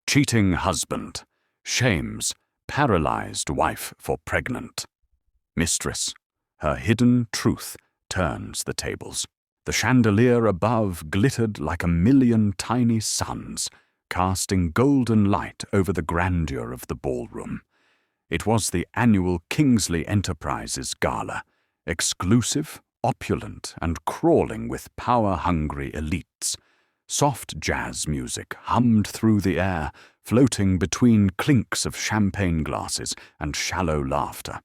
cheating husband, shames paralyzed wife for pregnant. Mistress, her hidden truth turns the tables. The chandelier above glittered like a million tiny suns, casting golden light over the grandeur of the ballroom. It was the annual Kingsley Enterprises Gala, exclusive, opulent, and crawling with power-hungry elites. Soft jazz music hummed through the air, floating between clinks of champagne glasses and shallow laughter.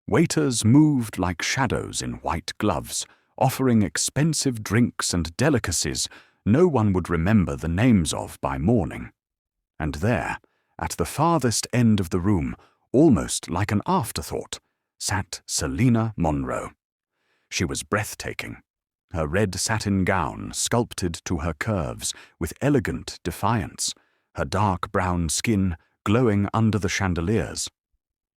Waiters moved like shadows in white gloves, offering expensive drinks and delicacies no one would remember the names of by morning. And there, at the farthest end of the room, almost like an afterthought, sat Selina Monroe. She was breathtaking, her red satin gown sculpted to her curves with elegant defiance, her dark brown skin glowing under the chandeliers.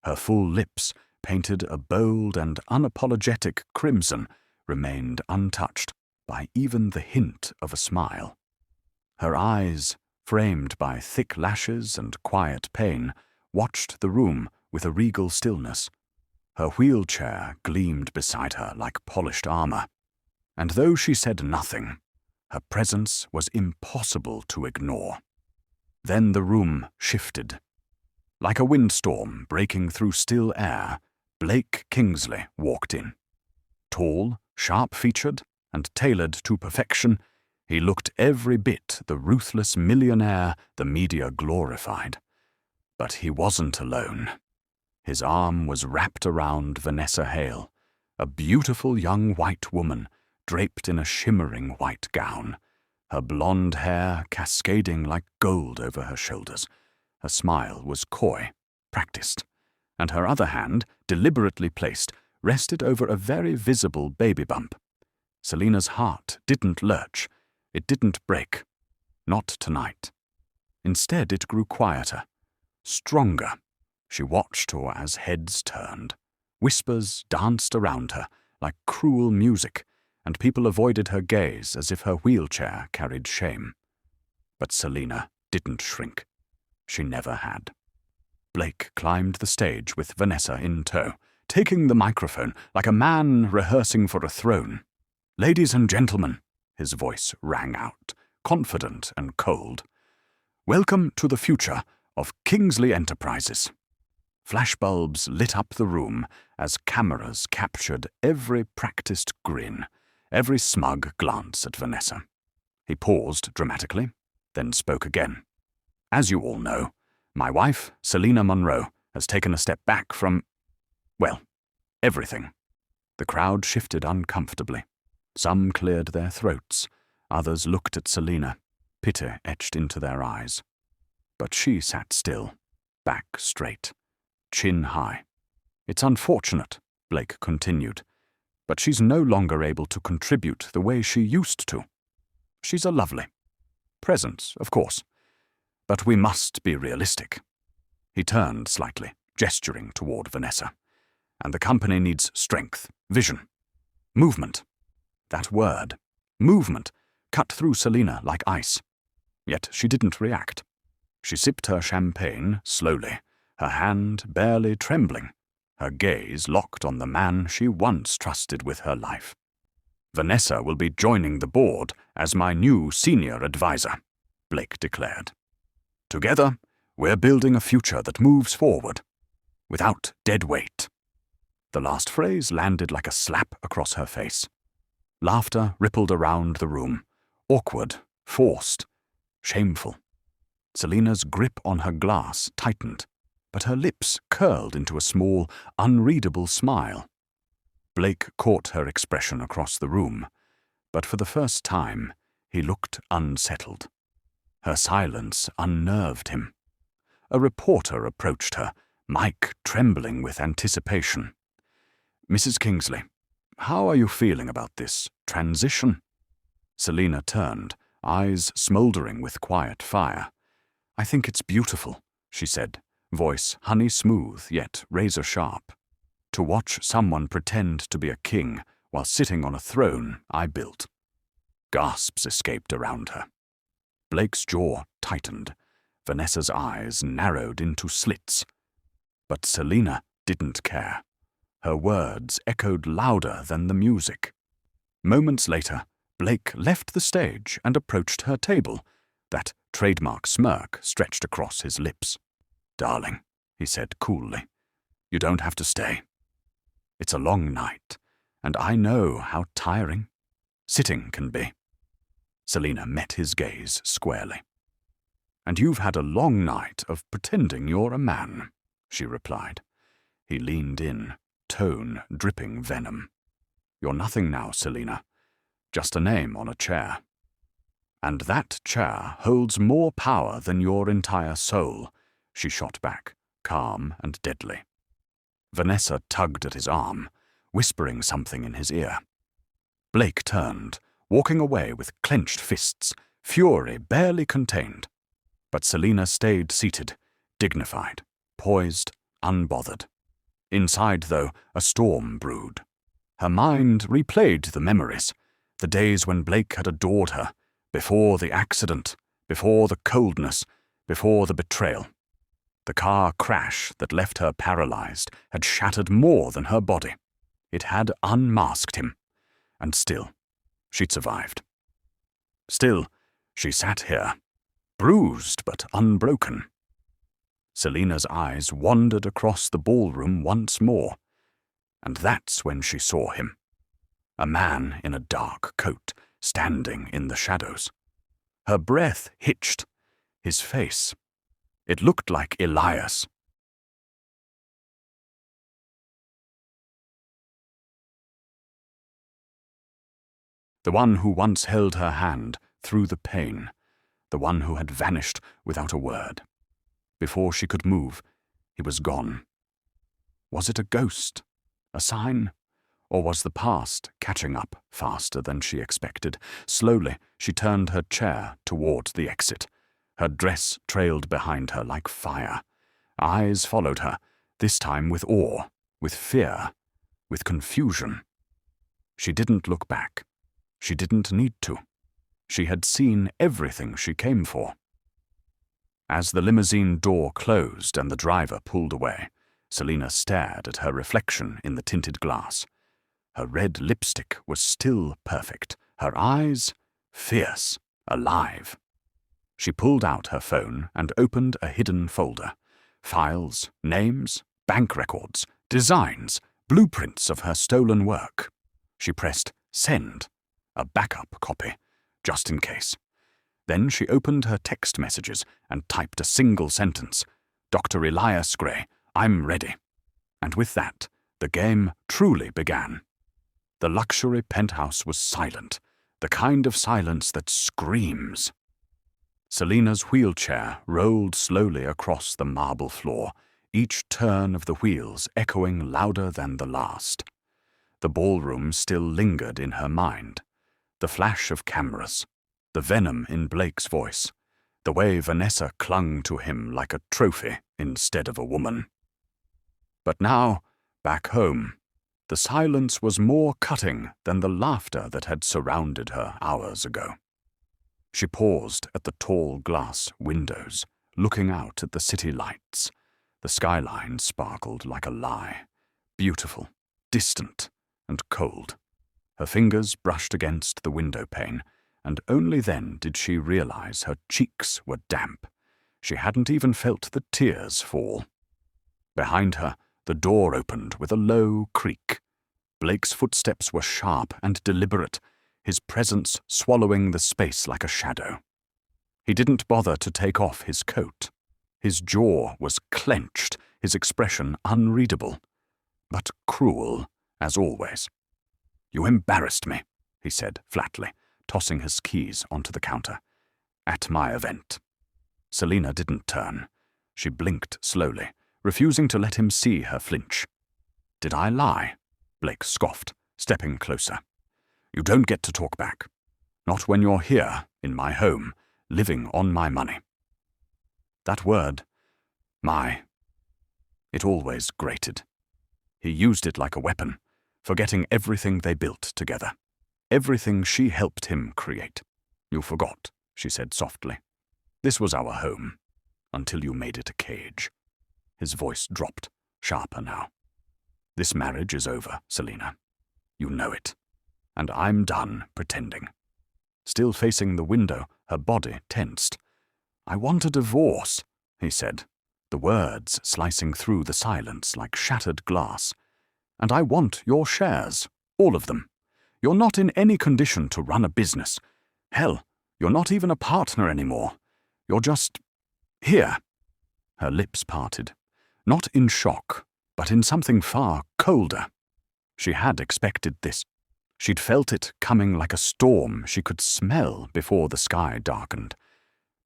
Her full lips, painted a bold and unapologetic crimson, remained untouched by even the hint of a smile. Her eyes, framed by thick lashes and quiet pain, watched the room with a regal stillness. Her wheelchair gleamed beside her like polished armor, and though she said nothing, her presence was impossible to ignore. Then the room shifted. Like a windstorm breaking through still air, Blake Kingsley walked in. Tall, sharp-featured, and tailored to perfection, he looked every bit the ruthless millionaire the media glorified. But he wasn't alone. His arm was wrapped around Vanessa Hale, a beautiful young white woman draped in a shimmering white gown, her blonde hair cascading like gold over her shoulders. Her smile was coy, practiced, and her other hand, deliberately placed, rested over a very visible baby bump. Selina's heart didn't lurch, it didn't break. Not tonight. Instead, it grew quieter, stronger. She watched her as heads turned. Whispers danced around her like cruel music, and people avoided her gaze as if her wheelchair carried shame. But Selina didn't shrink. She never had. Blake climbed the stage with Vanessa in tow, taking the microphone like a man rehearsing for a throne. "Ladies and gentlemen," his voice rang out, confident and cold. "Welcome to the future of Kingsley Enterprises." Flashbulbs lit up the room as cameras captured every practiced grin, every smug glance at Vanessa. He paused dramatically, then spoke again. "As you all know, my wife, Selina Monroe, has taken a step back from, well, everything." The crowd shifted uncomfortably. Some cleared their throats, others looked at Selina, pity etched into their eyes. But she sat still, back straight, chin high. "It's unfortunate," Blake continued, "but she's no longer able to contribute the way she used to. She's a lovely presence, of course, but we must be realistic." He turned slightly, gesturing toward Vanessa. "And the company needs strength, vision, movement." That word, movement, cut through Selina like ice. Yet she didn't react. She sipped her champagne slowly, her hand barely trembling, her gaze locked on the man she once trusted with her life. "Vanessa will be joining the board as my new senior advisor," Blake declared. "Together, we're building a future that moves forward, without dead weight." The last phrase landed like a slap across her face. Laughter rippled around the room, awkward, forced, shameful. Selina's grip on her glass tightened, but her lips curled into a small, unreadable smile. Blake caught her expression across the room, but for the first time he looked unsettled. Her silence unnerved him. A reporter approached her, mic trembling with anticipation. "Mrs. Kingsley, how are you feeling about this transition?" Selina turned, eyes smoldering with quiet fire. "I think it's beautiful," she said, voice honey-smooth yet razor-sharp. "To watch someone pretend to be a king while sitting on a throne I built." Gasps escaped around her. Blake's jaw tightened, Vanessa's eyes narrowed into slits. But Selina didn't care. Her words echoed louder than the music. Moments later, Blake left the stage and approached her table, that trademark smirk stretched across his lips. "Darling," he said coolly, "you don't have to stay. It's a long night, and I know how tiring sitting can be." Selina met his gaze squarely. "And you've had a long night of pretending you're a man," she replied. He leaned in, tone dripping venom. "You're nothing now, Selina. Just a name on a chair. And that chair holds more power than your entire soul," she shot back, calm and deadly. Vanessa tugged at his arm, whispering something in his ear. Blake turned, walking away with clenched fists, fury barely contained. But Selina stayed seated, dignified, poised, unbothered. Inside, though, a storm brewed. Her mind replayed the memories, the days when Blake had adored her, before the accident, before the coldness, before the betrayal. The car crash that left her paralyzed had shattered more than her body. It had unmasked him. And still, she'd survived. Still, she sat here, bruised but unbroken. Selina's eyes wandered across the ballroom once more, and that's when she saw him. A man in a dark coat, standing in the shadows. Her breath hitched. His face. It looked like Elias. The one who once held her hand through the pain. The one who had vanished without a word. Before she could move, he was gone. Was it a ghost? A sign? Or was the past catching up faster than she expected? Slowly, she turned her chair towards the exit. Her dress trailed behind her like fire. Eyes followed her, this time with awe, with fear, with confusion. She didn't look back. She didn't need to. She had seen everything she came for. As the limousine door closed and the driver pulled away, Selina stared at her reflection in the tinted glass. Her red lipstick was still perfect, her eyes fierce, alive. She pulled out her phone and opened a hidden folder. Files, names, bank records, designs, blueprints of her stolen work. She pressed send, a backup copy, just in case. Then she opened her text messages and typed a single sentence. "Dr. Elias Gray, I'm ready." And with that, the game truly began. The luxury penthouse was silent, the kind of silence that screams. Selina's wheelchair rolled slowly across the marble floor, each turn of the wheels echoing louder than the last. The ballroom still lingered in her mind. The flash of cameras, the venom in Blake's voice, the way Vanessa clung to him like a trophy instead of a woman. But now, back home, the silence was more cutting than the laughter that had surrounded her hours ago. She paused at the tall glass windows, looking out at the city lights. The skyline sparkled like a lie, beautiful, distant, and cold. Her fingers brushed against the window pane, and only then did she realize her cheeks were damp. She hadn't even felt the tears fall. Behind her, the door opened with a low creak. Blake's footsteps were sharp and deliberate, his presence swallowing the space like a shadow. He didn't bother to take off his coat. His jaw was clenched, his expression unreadable, but cruel, as always. "You embarrassed me," he said flatly, tossing his keys onto the counter. "At my event." Selina didn't turn. She blinked slowly, refusing to let him see her flinch. "Did I lie?" Blake scoffed, stepping closer. "You don't get to talk back. Not when you're here, in my home, living on my money." That word, my, it always grated. He used it like a weapon, forgetting everything they built together, everything she helped him create. "You forgot," she said softly. "This was our home. until you made it a cage. His voice dropped, sharper now. This marriage is over, Selina. You know it. And I'm done pretending. Still facing the window, her body tensed. I want a divorce, he said, the words slicing through the silence like shattered glass. And I want your shares, all of them. You're not in any condition to run a business. Hell, you're not even a partner anymore. You're just here. Her lips parted, not in shock, but in something far colder. She had expected this. She'd felt it coming like a storm she could smell before the sky darkened.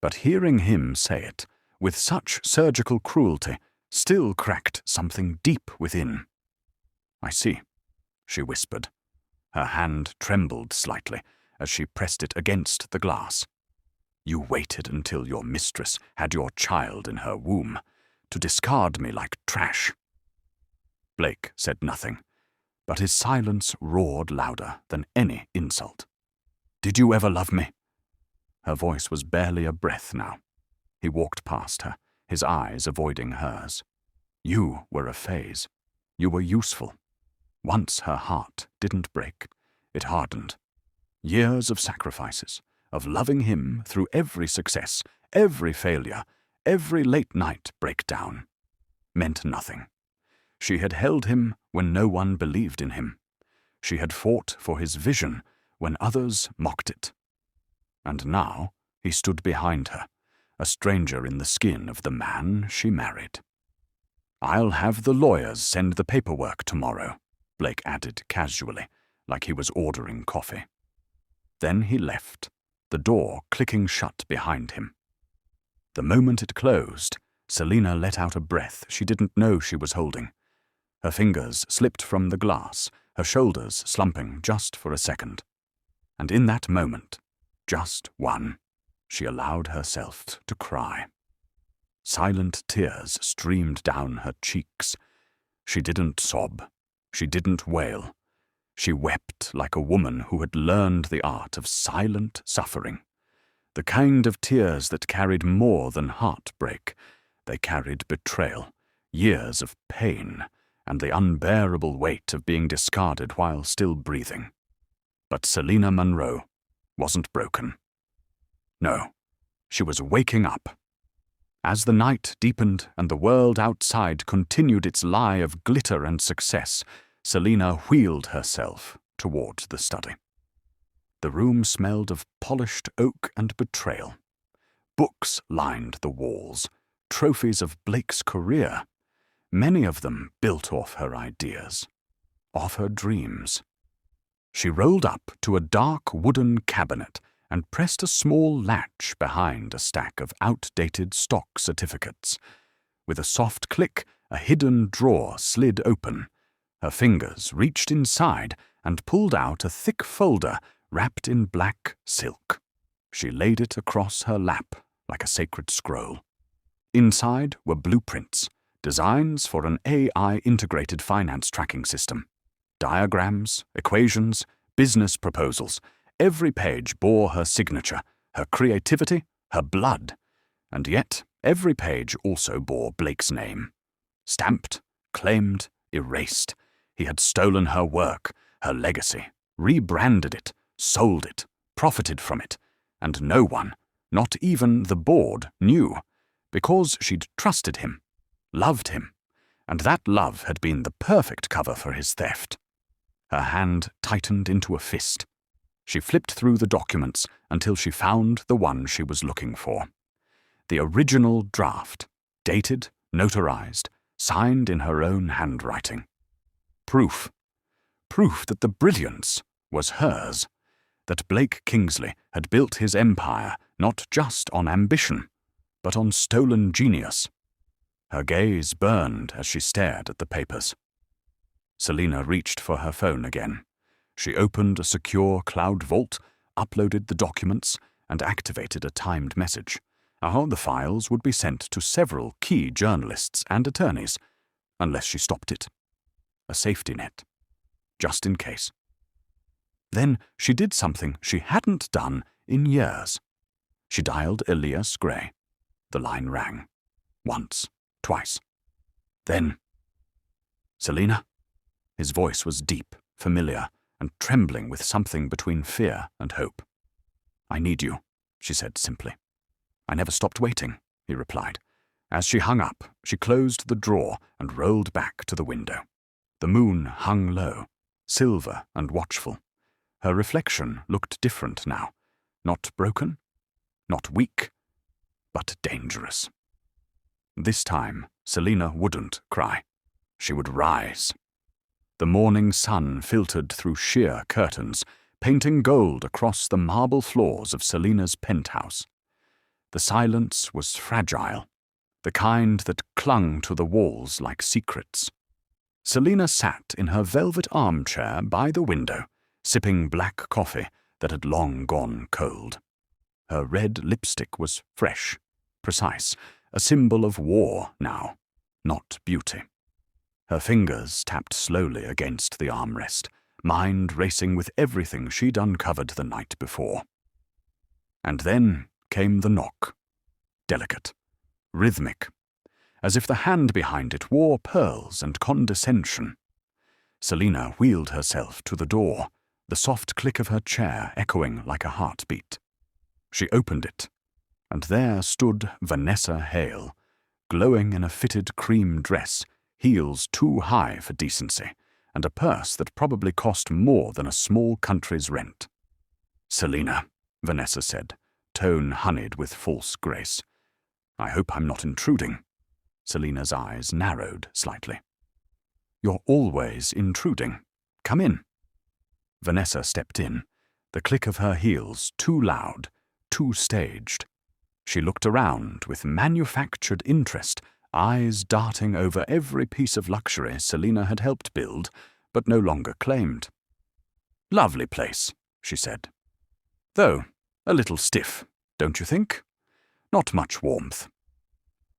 But hearing him say it, with such surgical cruelty, still cracked something deep within. I see, she whispered. Her hand trembled slightly as she pressed it against the glass. You waited until your mistress had your child in her womb, to discard me like trash. Blake said nothing, but his silence roared louder than any insult. Did you ever love me? Her voice was barely a breath now. He walked past her, his eyes avoiding hers. You were a phase. You were useful. Once her heart didn't break, it hardened. Years of sacrifices, of loving him through every success, every failure, every late-night breakdown, meant nothing. She had held him when no one believed in him. She had fought for his vision when others mocked it. And now he stood behind her, a stranger in the skin of the man she married. I'll have the lawyers send the paperwork tomorrow, Blake added casually, like he was ordering coffee. Then he left, the door clicking shut behind him. The moment it closed, Selina let out a breath she didn't know she was holding. Her fingers slipped from the glass, her shoulders slumping just for a second. And in that moment, just one, she allowed herself to cry. Silent tears streamed down her cheeks. She didn't sob. She didn't wail. She wept like a woman who had learned the art of silent suffering. The kind of tears that carried more than heartbreak. They carried betrayal, years of pain, and the unbearable weight of being discarded while still breathing. But Selina Munro wasn't broken. No, she was waking up. As the night deepened and the world outside continued its lie of glitter and success, Selina wheeled herself toward the study. The room smelled of polished oak and betrayal. Books lined the walls, trophies of Blake's career, many of them built off her ideas, off her dreams. She rolled up to a dark wooden cabinet and pressed a small latch behind a stack of outdated stock certificates. With a soft click, a hidden drawer slid open. Her fingers reached inside and pulled out a thick folder wrapped in black silk. She laid it across her lap like a sacred scroll. Inside were blueprints, designs for an AI-integrated finance tracking system. Diagrams, equations, business proposals. Every page bore her signature, her creativity, her blood. And yet, every page also bore Blake's name. Stamped, claimed, erased. He had stolen her work, her legacy, rebranded it, sold it, profited from it. And no one, not even the board, knew, because she'd trusted him, loved him, and that love had been the perfect cover for his theft. Her hand tightened into a fist. She flipped through the documents until she found the one she was looking for. The original draft, dated, notarized, signed in her own handwriting. Proof. Proof that the brilliance was hers, that Blake Kingsley had built his empire not just on ambition, but on stolen genius. Her gaze burned as she stared at the papers. Selina reached for her phone again. She opened a secure cloud vault, uploaded the documents, and activated a timed message. The files would be sent to several key journalists and attorneys, unless she stopped it. A safety net, just in case. Then she did something she hadn't done in years. She dialed Elias Gray. The line rang. Once, twice. Then, "Selina?" His voice was deep, familiar, and trembling with something between fear and hope. "I need you," she said simply. "I never stopped waiting," he replied. As she hung up, she closed the drawer and rolled back to the window. The moon hung low, silver and watchful. Her reflection looked different now. Not broken, not weak, but dangerous. This time, Selina wouldn't cry. She would rise. The morning sun filtered through sheer curtains, painting gold across the marble floors of Selina's penthouse. The silence was fragile, the kind that clung to the walls like secrets. Selina sat in her velvet armchair by the window, sipping black coffee that had long gone cold. Her red lipstick was fresh, precise, a symbol of war now, not beauty. Her fingers tapped slowly against the armrest, mind racing with everything she'd uncovered the night before. And then came the knock. Delicate, rhythmic, as if the hand behind it wore pearls and condescension. Selina wheeled herself to the door, the soft click of her chair echoing like a heartbeat. She opened it, and there stood Vanessa Hale, glowing in a fitted cream dress, heels too high for decency, and a purse that probably cost more than a small country's rent. "Selina," Vanessa said, tone honeyed with false grace. "I hope I'm not intruding." Selina's eyes narrowed slightly. "You're always intruding. Come in." Vanessa stepped in, the click of her heels too loud, too staged. She looked around with manufactured interest, eyes darting over every piece of luxury Selina had helped build, but no longer claimed. "Lovely place," she said. "Though a little stiff, don't you think? Not much warmth."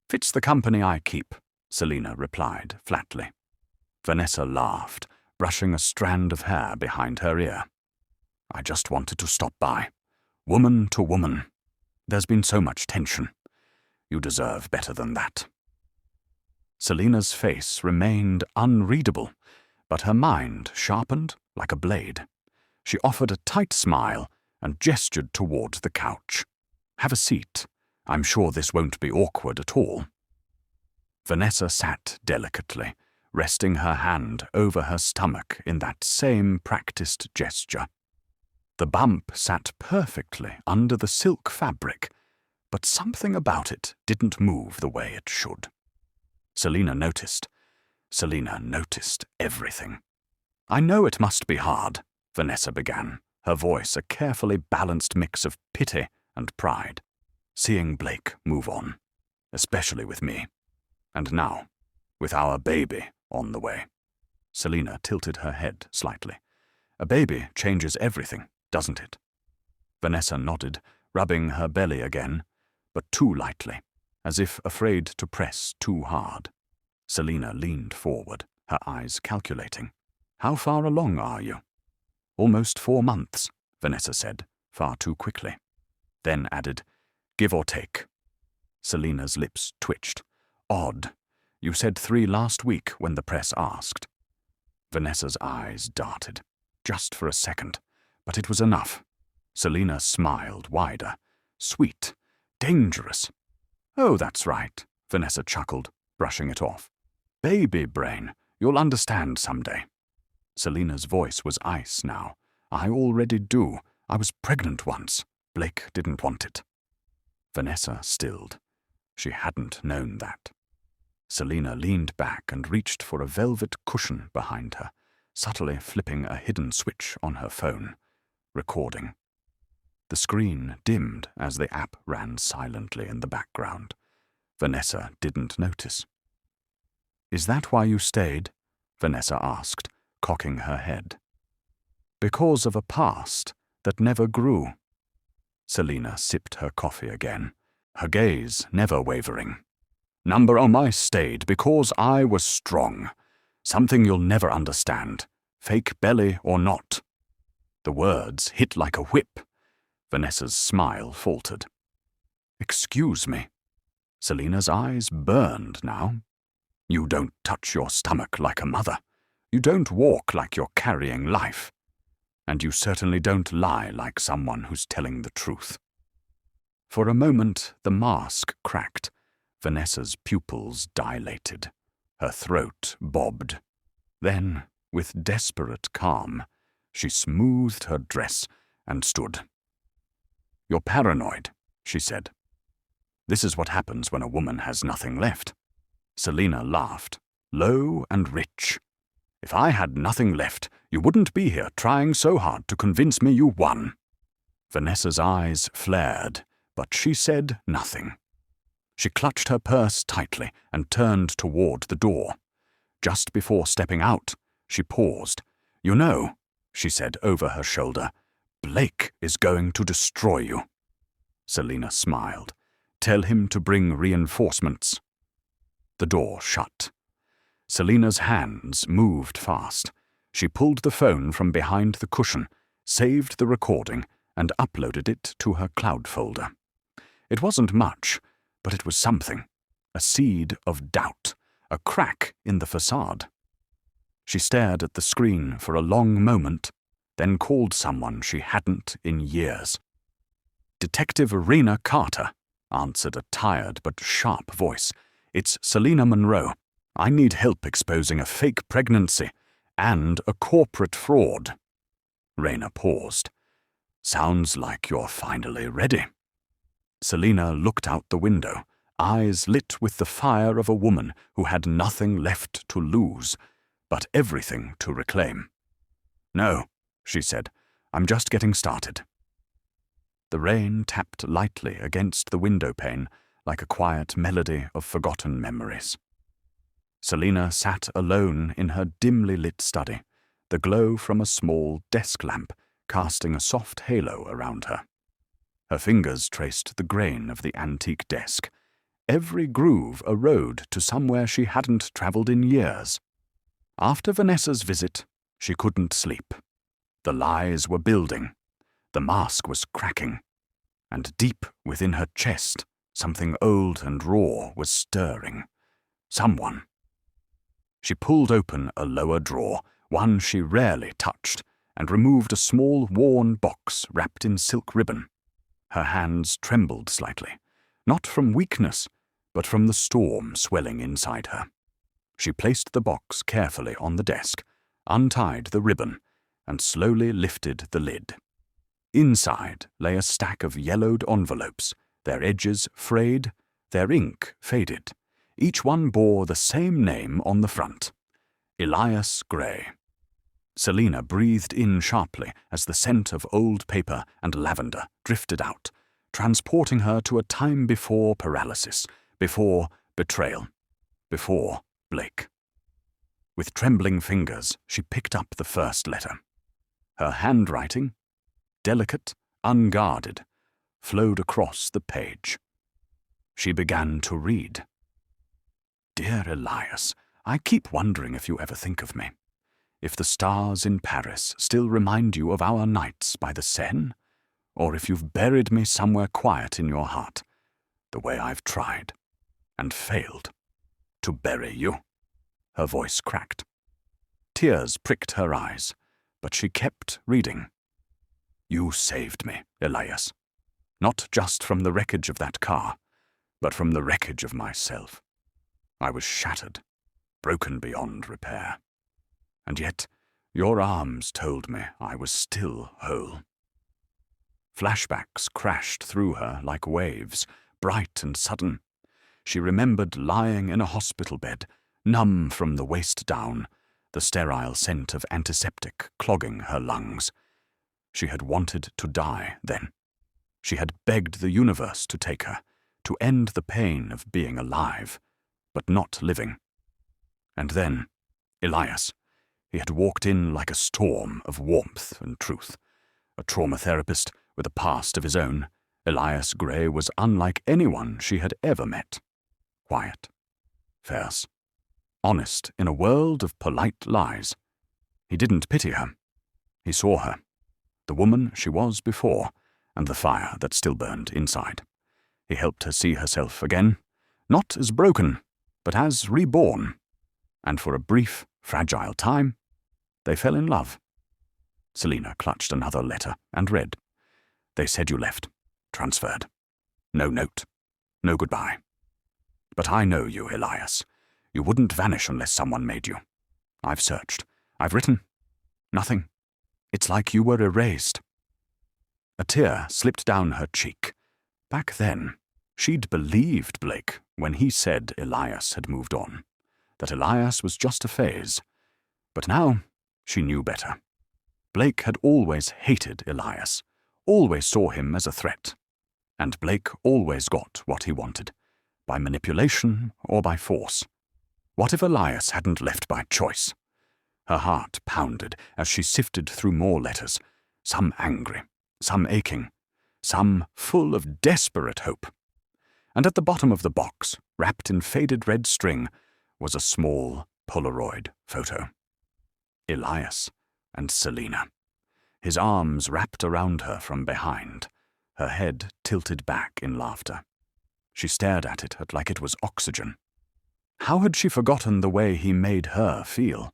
"Fits the company I keep," Selina replied flatly. Vanessa laughed, brushing a strand of hair behind her ear. "I just wanted to stop by. Woman to woman. There's been so much tension. You deserve better than that." Selina's face remained unreadable, but her mind sharpened like a blade. She offered a tight smile and gestured toward the couch. "Have a seat. I'm sure this won't be awkward at all." Vanessa sat delicately, resting her hand over her stomach in that same practiced gesture. The bump sat perfectly under the silk fabric, but something about it didn't move the way it should. Selina noticed. Selina noticed everything. "I know it must be hard," Vanessa began, her voice a carefully balanced mix of pity and pride. "Seeing Blake move on, especially with me. And now, with our baby on the way." Selina tilted her head slightly. "A baby changes everything, doesn't it?" Vanessa nodded, rubbing her belly again, but too lightly, as if afraid to press too hard. Selina leaned forward, her eyes calculating. "How far along are you?" "Almost 4 months," Vanessa said, far too quickly. Then added, "Give or take." Selina's lips twitched. "Odd. You said 3 last week when the press asked." Vanessa's eyes darted, just for a second, but it was enough. Selina smiled wider. "Sweet. Dangerous." "Oh, that's right," Vanessa chuckled, brushing it off. "Baby brain. You'll understand someday." Selina's voice was ice now. "I already do. I was pregnant once. Blake didn't want it." Vanessa stilled. She hadn't known that. Selina leaned back and reached for a velvet cushion behind her, subtly flipping a hidden switch on her phone. Recording. The screen dimmed as the app ran silently in the background. Vanessa didn't notice. "Is that why you stayed?" Vanessa asked, cocking her head. "Because of a past that never grew." Selina sipped her coffee again, her gaze never wavering. "Number on my stayed because I was strong. Something you'll never understand, fake belly or not." The words hit like a whip. Vanessa's smile faltered. "Excuse me." Selina's eyes burned now. You don't touch your stomach like a mother. You don't walk like you're carrying life. And you certainly don't lie like someone who's telling the truth. For a moment, the mask cracked. Vanessa's pupils dilated. Her throat bobbed. Then, with desperate calm, she smoothed her dress and stood. You're paranoid, she said. This is what happens when a woman has nothing left. Selina laughed, low and rich. If I had nothing left, you wouldn't be here trying so hard to convince me you won. Vanessa's eyes flared, but she said nothing. She clutched her purse tightly and turned toward the door. Just before stepping out, she paused. You know, she said over her shoulder, Blake is going to destroy you. Selina smiled. Tell him to bring reinforcements. The door shut. Selina's hands moved fast. She pulled the phone from behind the cushion, saved the recording, and uploaded it to her cloud folder. It wasn't much, but it was something. A seed of doubt, a crack in the facade. She stared at the screen for a long moment, then called someone she hadn't in years. Detective Rena Carter, answered a tired but sharp voice. It's Selina Monroe. I need help exposing a fake pregnancy and a corporate fraud. Rena paused. Sounds like you're finally ready. Selina looked out the window, eyes lit with the fire of a woman who had nothing left to lose, but everything to reclaim. No, she said, I'm just getting started. The rain tapped lightly against the window pane like a quiet melody of forgotten memories. Selina sat alone in her dimly lit study, the glow from a small desk lamp casting a soft halo around her. Her fingers traced the grain of the antique desk. Every groove a road to somewhere she hadn't travelled in years. After Vanessa's visit, she couldn't sleep. The lies were building. The mask was cracking. And deep within her chest, something old and raw was stirring. Someone. She pulled open a lower drawer, one she rarely touched, and removed a small worn box wrapped in silk ribbon. Her hands trembled slightly, not from weakness, but from the storm swelling inside her. She placed the box carefully on the desk, untied the ribbon, and slowly lifted the lid. Inside lay a stack of yellowed envelopes, their edges frayed, their ink faded. Each one bore the same name on the front, Elias Gray. Selina breathed in sharply as the scent of old paper and lavender drifted out, transporting her to a time before paralysis, before betrayal, before Blake. With trembling fingers, she picked up the first letter. Her handwriting, delicate, unguarded, flowed across the page. She began to read. Dear Elias, I keep wondering if you ever think of me. If the stars in Paris still remind you of our nights by the Seine, or if you've buried me somewhere quiet in your heart, the way I've tried, and failed, to bury you. Her voice cracked. Tears pricked her eyes, but she kept reading. You saved me, Elias. Not just from the wreckage of that car, but from the wreckage of myself. I was shattered, broken beyond repair. And yet, your arms told me I was still whole. Flashbacks crashed through her like waves, bright and sudden. She remembered lying in a hospital bed, numb from the waist down, the sterile scent of antiseptic clogging her lungs. She had wanted to die then. She had begged the universe to take her, to end the pain of being alive, but not living. And then, Elias. He had walked in like a storm of warmth and truth. A trauma therapist with a past of his own, Elias Gray was unlike anyone she had ever met. Quiet, fierce, honest in a world of polite lies. He didn't pity her. He saw her, the woman she was before, and the fire that still burned inside. He helped her see herself again, not as broken, but as reborn. And for a brief, fragile time, they fell in love. Selina clutched another letter and read. They said you left, transferred. No note, no goodbye. But I know you, Elias. You wouldn't vanish unless someone made you. I've searched. I've written. Nothing. It's like you were erased. A tear slipped down her cheek. Back then, she'd believed Blake when he said Elias had moved on, that Elias was just a phase. But now, she knew better. Blake had always hated Elias, always saw him as a threat. And Blake always got what he wanted, by manipulation or by force. What if Elias hadn't left by choice? Her heart pounded as she sifted through more letters, some angry, some aching, some full of desperate hope. And at the bottom of the box, wrapped in faded red string, was a small Polaroid photo. Elias and Selina, his arms wrapped around her from behind, her head tilted back in laughter. She stared at it like it was oxygen. How had she forgotten the way he made her feel?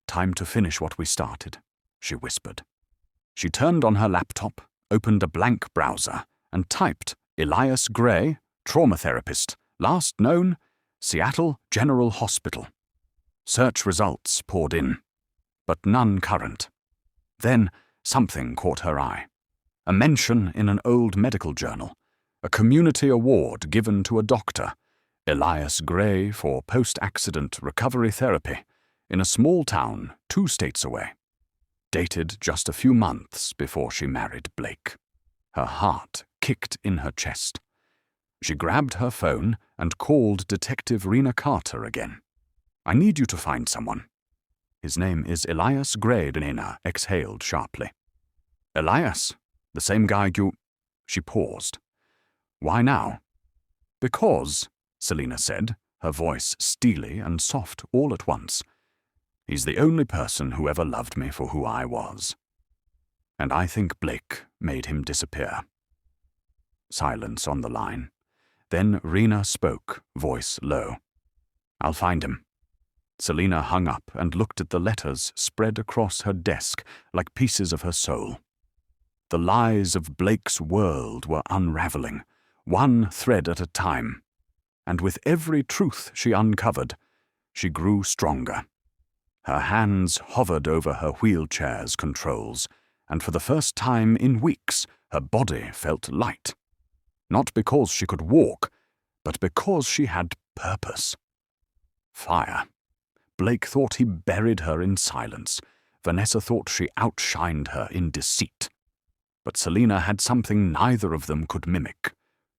Time to finish what we started, she whispered. She turned on her laptop, opened a blank browser, and typed Elias Gray, trauma therapist, last known, Seattle General Hospital. Search results poured in, but none current. Then something caught her eye. A mention in an old medical journal, a community award given to a doctor, Elias Gray for post-accident recovery therapy, in a small town 2 states away. Dated just a few months before she married Blake. Her heart kicked in her chest. She grabbed her phone and called Detective Rena Carter again. I need you to find someone. His name is Elias Gray, Rena exhaled sharply. Elias? The same guy you... She paused. Why now? Because, Selina said, her voice steely and soft all at once. He's the only person who ever loved me for who I was. And I think Blake made him disappear. Silence on the line. Then Rena spoke, voice low. I'll find him. Selina hung up and looked at the letters spread across her desk like pieces of her soul. The lies of Blake's world were unraveling, one thread at a time. And with every truth she uncovered, she grew stronger. Her hands hovered over her wheelchair's controls, and for the first time in weeks, her body felt light. Not because she could walk, but because she had purpose. Fire. Blake thought he buried her in silence. Vanessa thought she outshined her in deceit. But Selina had something neither of them could mimic.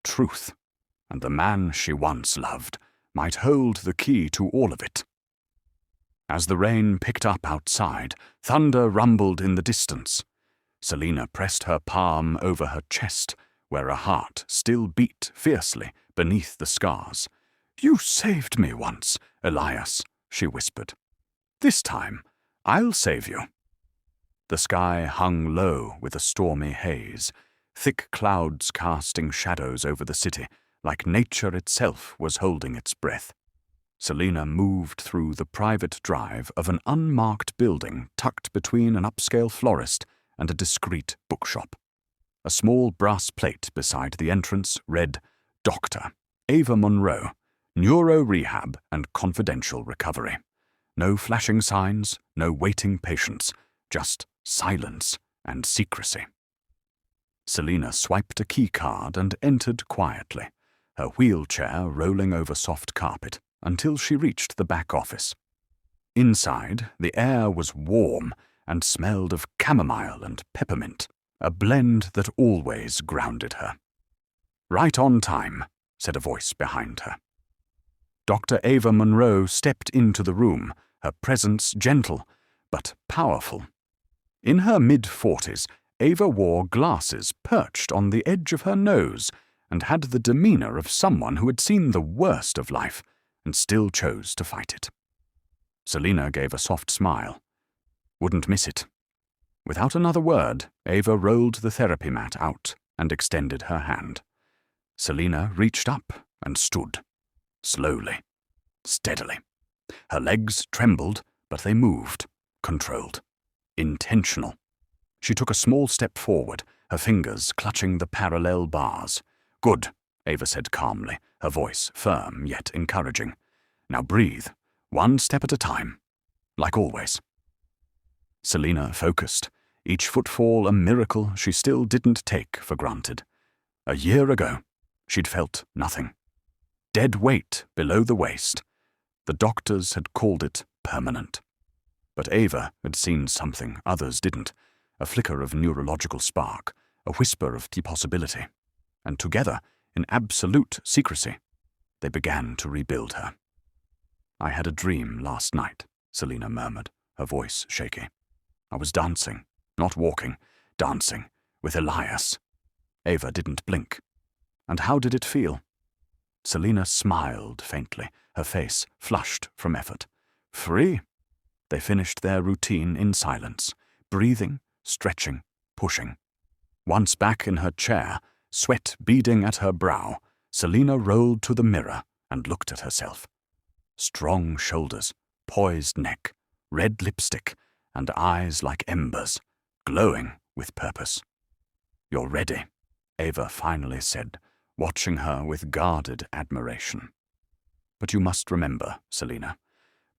Truth. And the man she once loved might hold the key to all of it. As the rain picked up outside, thunder rumbled in the distance. Selina pressed her palm over her chest, where a heart still beat fiercely beneath the scars. You saved me once, Elias, she whispered. This time, I'll save you. The sky hung low with a stormy haze, thick clouds casting shadows over the city, like nature itself was holding its breath. Selina moved through the private drive of an unmarked building tucked between an upscale florist and a discreet bookshop. A small brass plate beside the entrance read, Dr. Ava Monroe, Neuro Rehab and Confidential Recovery. No flashing signs, no waiting patients, just silence and secrecy. Selina swiped a key card and entered quietly, her wheelchair rolling over soft carpet, until she reached the back office. Inside, the air was warm and smelled of chamomile and peppermint, a blend that always grounded her. Right on time, said a voice behind her. Dr. Ava Monroe stepped into the room, her presence gentle, but powerful. In her mid-40s, Ava wore glasses perched on the edge of her nose and had the demeanor of someone who had seen the worst of life and still chose to fight it. Selina gave a soft smile. Wouldn't miss it. Without another word, Ava rolled the therapy mat out and extended her hand. Selina reached up and stood. slowly, steadily. Her legs trembled, but they moved, controlled, intentional. She took a small step forward, her fingers clutching the parallel bars. "Good," Ava said calmly, her voice firm yet encouraging. "Now breathe, one step at a time, like always." Selina focused, each footfall a miracle she still didn't take for granted. A year ago, she'd felt nothing. Dead weight below the waist. The doctors had called it permanent. But Ava had seen something others didn't, a flicker of neurological spark, a whisper of possibility. And together, in absolute secrecy, they began to rebuild her. "I had a dream last night," Selina murmured, her voice shaky. "I was dancing, not walking, dancing, with Elias." Ava didn't blink. "And how did it feel?" Selina smiled faintly, her face flushed from effort. "Free." They finished their routine in silence, breathing, stretching, pushing. Once back in her chair, sweat beading at her brow, Selina rolled to the mirror and looked at herself. Strong shoulders, poised neck, red lipstick, and eyes like embers, glowing with purpose. "You're ready," Ava finally said, watching her with guarded admiration. "But you must remember, Selina,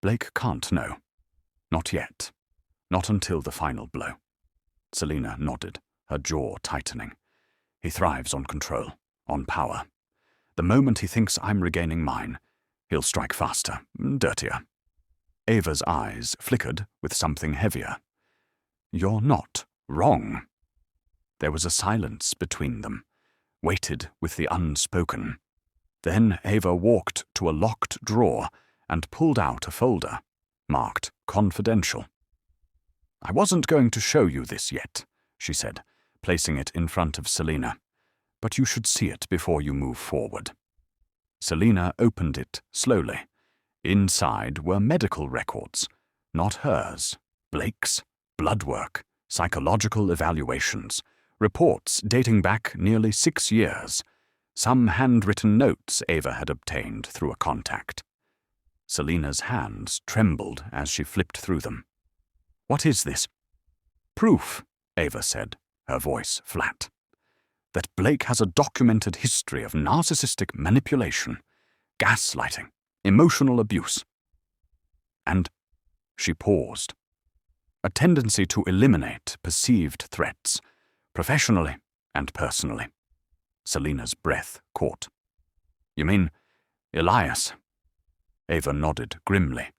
Blake can't know. Not yet. Not until the final blow." Selina nodded, her jaw tightening. "He thrives on control, on power. The moment he thinks I'm regaining mine, he'll strike faster, dirtier." Ava's eyes flickered with something heavier. "You're not wrong." There was a silence between them, weighted with the unspoken. Then Ava walked to a locked drawer and pulled out a folder, marked confidential. "I wasn't going to show you this yet," she said, placing it in front of Selina, "but you should see it before you move forward." Selina opened it slowly. Inside were medical records, not hers, Blake's, blood work, psychological evaluations, reports dating back nearly 6 years, some handwritten notes Ava had obtained through a contact. Selina's hands trembled as she flipped through them. "What is this?" "Proof," Ava said, her voice flat, "that Blake has a documented history of narcissistic manipulation, gaslighting, emotional abuse. And," she paused, "a tendency to eliminate perceived threats, professionally and personally." Selina's breath caught. "You mean Elias?" Ava nodded grimly.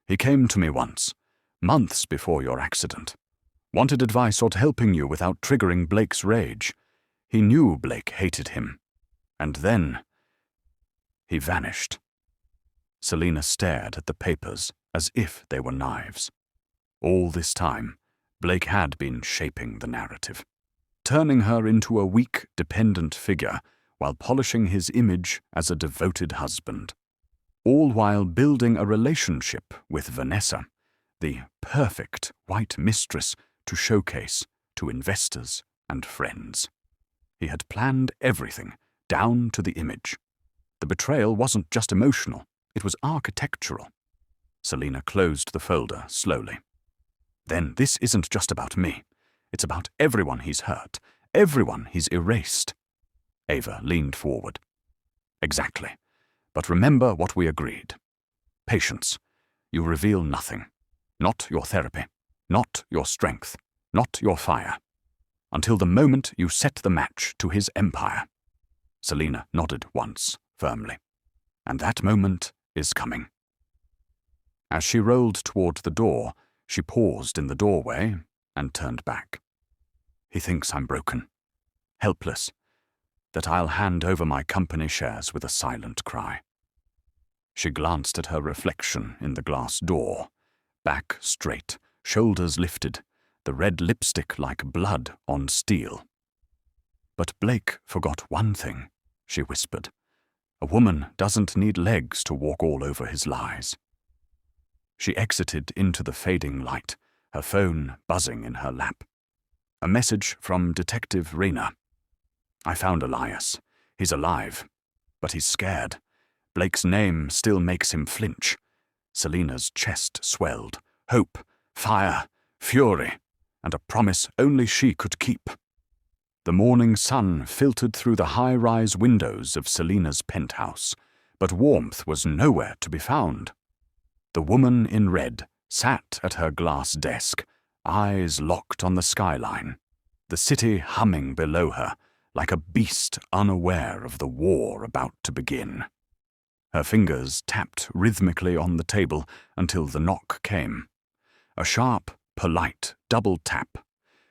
"He came to me once, months before your accident. Wanted advice on helping you without triggering Blake's rage. He knew Blake hated him. And then he vanished." Selina stared at the papers as if they were knives. All this time, Blake had been shaping the narrative, turning her into a weak, dependent figure while polishing his image as a devoted husband. All while building a relationship with Vanessa, the perfect white mistress to showcase to investors and friends. He had planned everything, down to the image. The betrayal wasn't just emotional, it was architectural. Selina closed the folder slowly. "Then this isn't just about me. It's about everyone he's hurt, everyone he's erased." Ava leaned forward. "Exactly. But remember what we agreed. Patience. You reveal nothing. Not your therapy. Not your strength. Not your fire. Until the moment you set the match to his empire." Selina nodded once, firmly. "And that moment is coming." As she rolled toward the door, she paused in the doorway and turned back. "He thinks I'm broken, helpless, that I'll hand over my company shares with a silent cry." She glanced at her reflection in the glass door, back straight, shoulders lifted, the red lipstick like blood on steel. "But Blake forgot one thing," she whispered. "A woman doesn't need legs to walk all over his lies." She exited into the fading light, her phone buzzing in her lap. A message from Detective Rena. "I found Elias. He's alive, but he's scared. Blake's name still makes him flinch. Selina's chest swelled. Hope, fire, fury, and a promise only she could keep. The morning sun filtered through the high-rise windows of Selina's penthouse, but warmth was nowhere to be found. The woman in red sat at her glass desk, eyes locked on the skyline, the city humming below her like a beast unaware of the war about to begin. Her fingers tapped rhythmically on the table until the knock came. A sharp, polite double tap.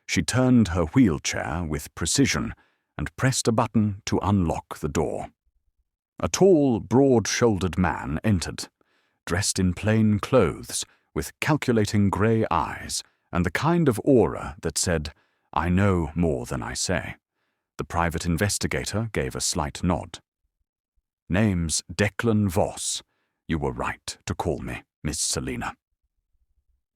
She turned her wheelchair with precision and pressed a button to unlock the door. A tall, broad-shouldered man entered, dressed in plain clothes, with calculating grey eyes and the kind of aura that said, "I know more than I say." The private investigator gave a slight nod. "Name's Declan Voss. You were right to call me, Miss Selina."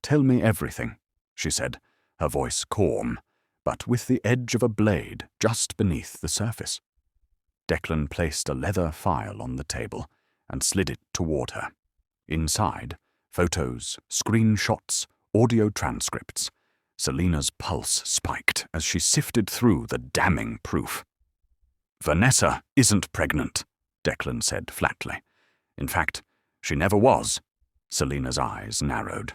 "Tell me everything," she said, her voice calm, but with the edge of a blade just beneath the surface. Declan placed a leather file on the table and slid it toward her. Inside, photos, screenshots, audio transcripts. Selina's pulse spiked as she sifted through the damning proof. "Vanessa isn't pregnant," Declan said flatly. "In fact, she never was." Selina's eyes narrowed.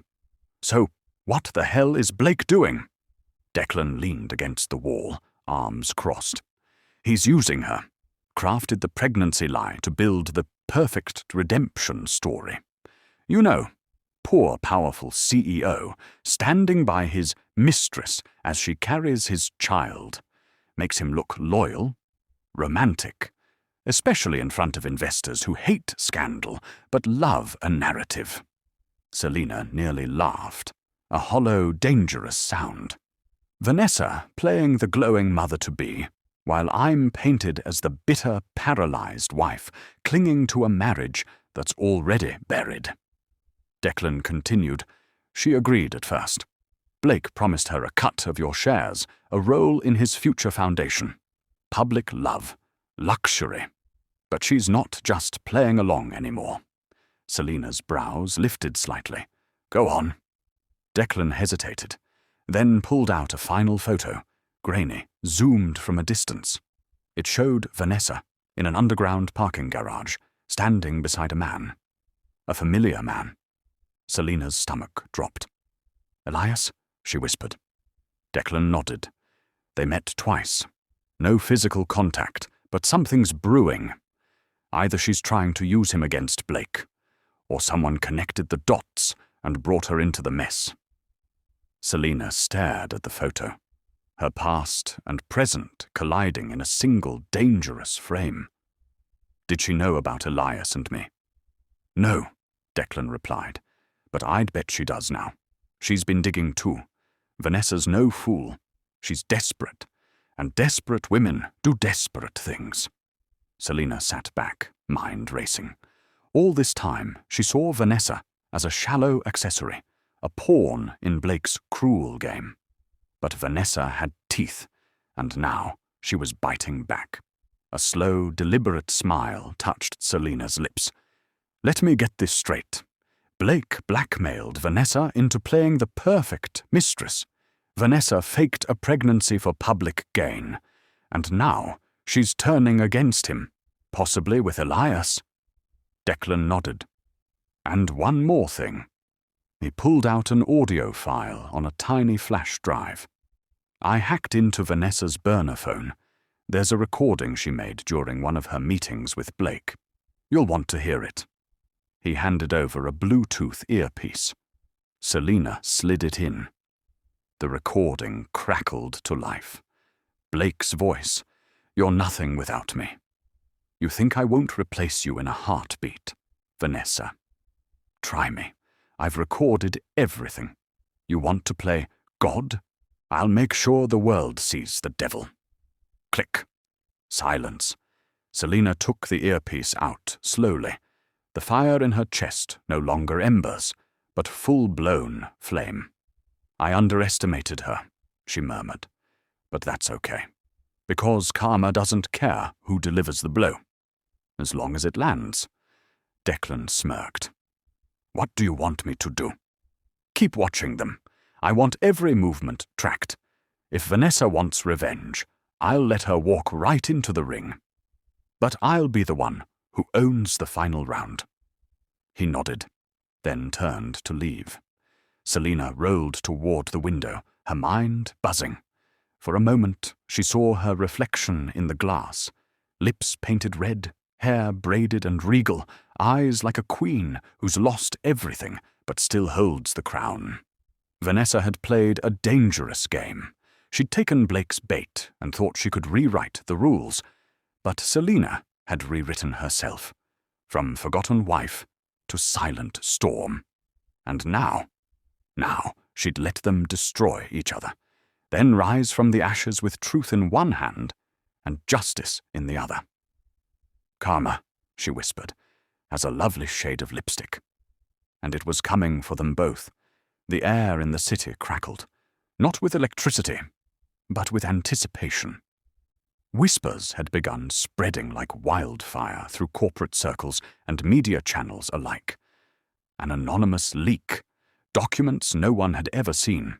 "So, what the hell is Blake doing?" Declan leaned against the wall, arms crossed. "He's using her. Crafted the pregnancy lie to build the perfect redemption story. You know, poor powerful CEO standing by his mistress as she carries his child. Makes him look loyal, romantic, especially in front of investors who hate scandal but love a narrative." Selina nearly laughed, a hollow, dangerous sound. "Vanessa playing the glowing mother-to-be, while I'm painted as the bitter, paralyzed wife clinging to a marriage that's already buried." Declan continued. "She agreed at first. Blake promised her a cut of your shares, a role in his future foundation. Public love, luxury. But she's not just playing along anymore." Selina's brows lifted slightly. "Go on." Declan hesitated, then pulled out a final photo, grainy, zoomed from a distance. It showed Vanessa in an underground parking garage, standing beside a man. A familiar man. Selina's stomach dropped. "Elias?" she whispered. Declan nodded. They met twice. No physical contact, but something's brewing. Either she's trying to use him against Blake, or someone connected the dots and brought her into the mess. Selina stared at the photo, her past and present colliding in a single dangerous frame. Did she know about Elias and me? "No," Declan replied, "but I'd bet she does now. She's been digging too. Vanessa's no fool. She's desperate, and desperate women do desperate things." Selina sat back, mind racing. All this time, she saw Vanessa as a shallow accessory, a pawn in Blake's cruel game. But Vanessa had teeth, and now she was biting back. A slow, deliberate smile touched Selina's lips. "Let me get this straight. Blake blackmailed Vanessa into playing the perfect mistress. Vanessa faked a pregnancy for public gain, and now she's turning against him, possibly with Elias." Declan nodded. "And one more thing." He pulled out an audio file on a tiny flash drive. "I hacked into Vanessa's burner phone. There's a recording she made during one of her meetings with Blake. You'll want to hear it." He handed over a Bluetooth earpiece. Selina slid it in. The recording crackled to life. Blake's voice. "You're nothing without me. You think I won't replace you in a heartbeat, Vanessa? Try me. I've recorded everything. You want to play God? I'll make sure the world sees the devil." Click. Silence. Selina took the earpiece out slowly. The fire in her chest no longer embers, but full-blown flame. "I underestimated her," she murmured. "But that's okay. Because karma doesn't care who delivers the blow, as long as it lands. Declan smirked. What do you want me to do? Keep watching them. I want every movement tracked. If Vanessa wants revenge, I'll let her walk right into the ring. But I'll be the one who owns the final round. He nodded, then turned to leave. Selina rolled toward the window, her mind buzzing. For a moment, she saw her reflection in the glass, lips painted red, hair braided and regal, eyes like a queen who's lost everything but still holds the crown. Vanessa had played a dangerous game. She'd taken Blake's bait and thought she could rewrite the rules, but Selina had rewritten herself, from forgotten wife to silent storm. And now she'd let them destroy each other, then rise from the ashes with truth in one hand and justice in the other. Karma, she whispered, has a lovely shade of lipstick. And it was coming for them both. The air in the city crackled, not with electricity, but with anticipation. Whispers had begun spreading like wildfire through corporate circles and media channels alike. An anonymous leak, documents no one had ever seen,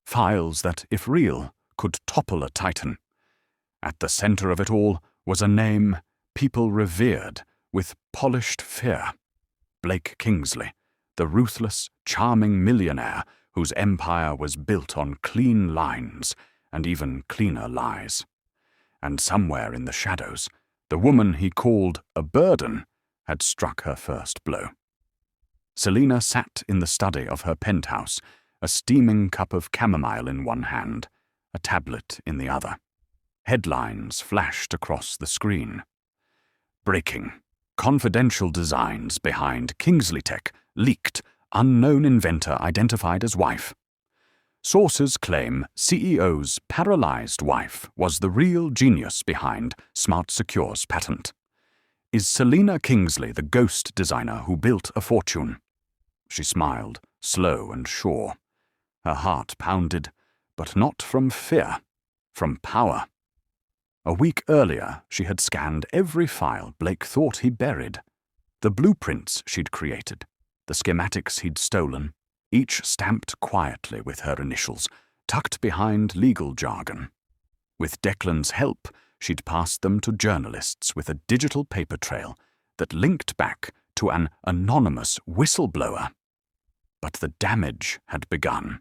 files that, if real, could topple a titan. At the center of it all was a name people revered with polished fear. Blake Kingsley, the ruthless, charming millionaire whose empire was built on clean lines and even cleaner lies. And somewhere in the shadows, the woman he called a burden had struck her first blow. Selina sat in the study of her penthouse, a steaming cup of chamomile in one hand, a tablet in the other. Headlines flashed across the screen. Breaking. Confidential designs behind Kingsley Tech leaked. Unknown inventor identified as wife. Sources claim CEO's paralyzed wife was the real genius behind Smart Secure's patent. Is Selina Kingsley the ghost designer who built a fortune? She smiled, slow and sure. Her heart pounded, but not from fear, from power. A week earlier, she had scanned every file Blake thought he buried. The blueprints she'd created, the schematics he'd stolen, each stamped quietly with her initials, tucked behind legal jargon. With Declan's help, she'd passed them to journalists with a digital paper trail that linked back to an anonymous whistleblower. But the damage had begun.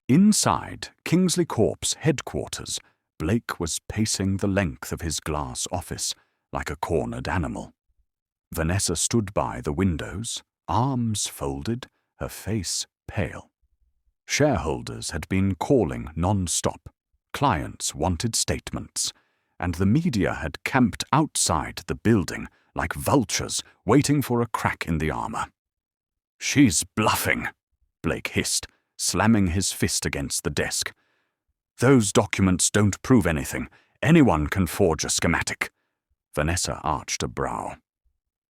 Inside Kingsley Corp's headquarters, Blake was pacing the length of his glass office like a cornered animal. Vanessa stood by the windows, arms folded, her face pale. Shareholders had been calling non-stop. Clients wanted statements, and the media had camped outside the building like vultures waiting for a crack in the armor. "She's bluffing," Blake hissed, slamming his fist against the desk. "Those documents don't prove anything. Anyone can forge a schematic." Vanessa arched a brow.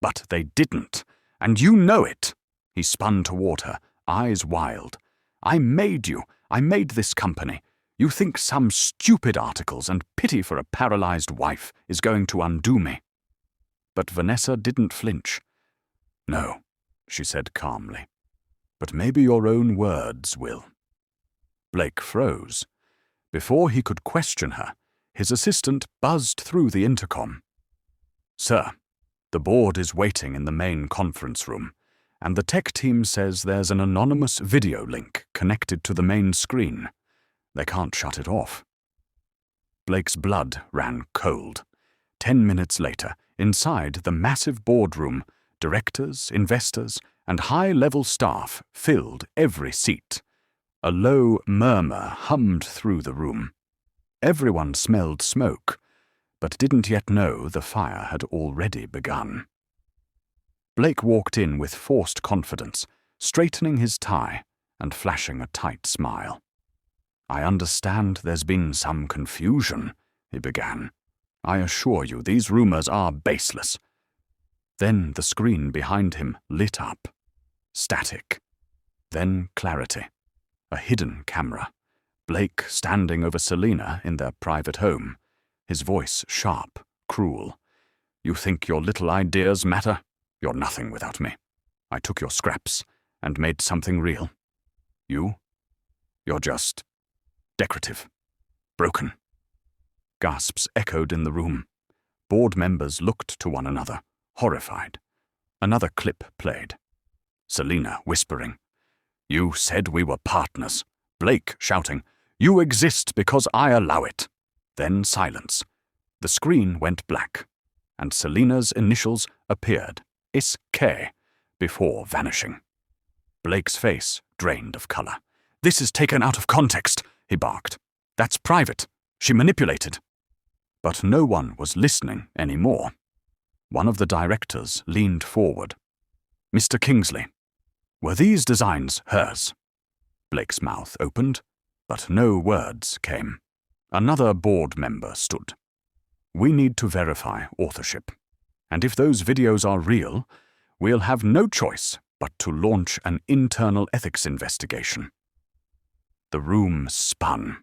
"But they didn't, and you know it." He spun toward her, eyes wild. "I made you. I made this company. You think some stupid articles and pity for a paralyzed wife is going to undo me?" But Vanessa didn't flinch. "No," she said calmly. "But maybe your own words will." Blake froze. Before he could question her, his assistant buzzed through the intercom. "Sir, the board is waiting in the main conference room, and the tech team says there's an anonymous video link connected to the main screen. They can't shut it off." Blake's blood ran cold. 10 minutes later, inside the massive boardroom, directors, investors, and high-level staff filled every seat. A low murmur hummed through the room. Everyone smelled smoke, but didn't yet know the fire had already begun. Blake walked in with forced confidence, straightening his tie and flashing a tight smile. "I understand there's been some confusion," he began. "I assure you these rumors are baseless." Then the screen behind him lit up. Static. Then clarity. A hidden camera. Blake standing over Selina in their private home. His voice sharp, cruel. "You think your little ideas matter? You're nothing without me. I took your scraps and made something real. You're just decorative. Broken. Gasps echoed in the room. Board members looked to one another, horrified. Another clip played. Selina whispering, "You said we were partners." Blake shouting, "You exist because I allow it." Then silence. The screen went black, and Selina's initials appeared, SK, before vanishing. Blake's face drained of color. "This is taken out of context," he barked. "That's private. She manipulated." But no one was listening anymore. One of the directors leaned forward. "Mr. Kingsley, were these designs hers?" Blake's mouth opened, but no words came. Another board member stood. "We need to verify authorship. And if those videos are real, we'll have no choice but to launch an internal ethics investigation." The room spun.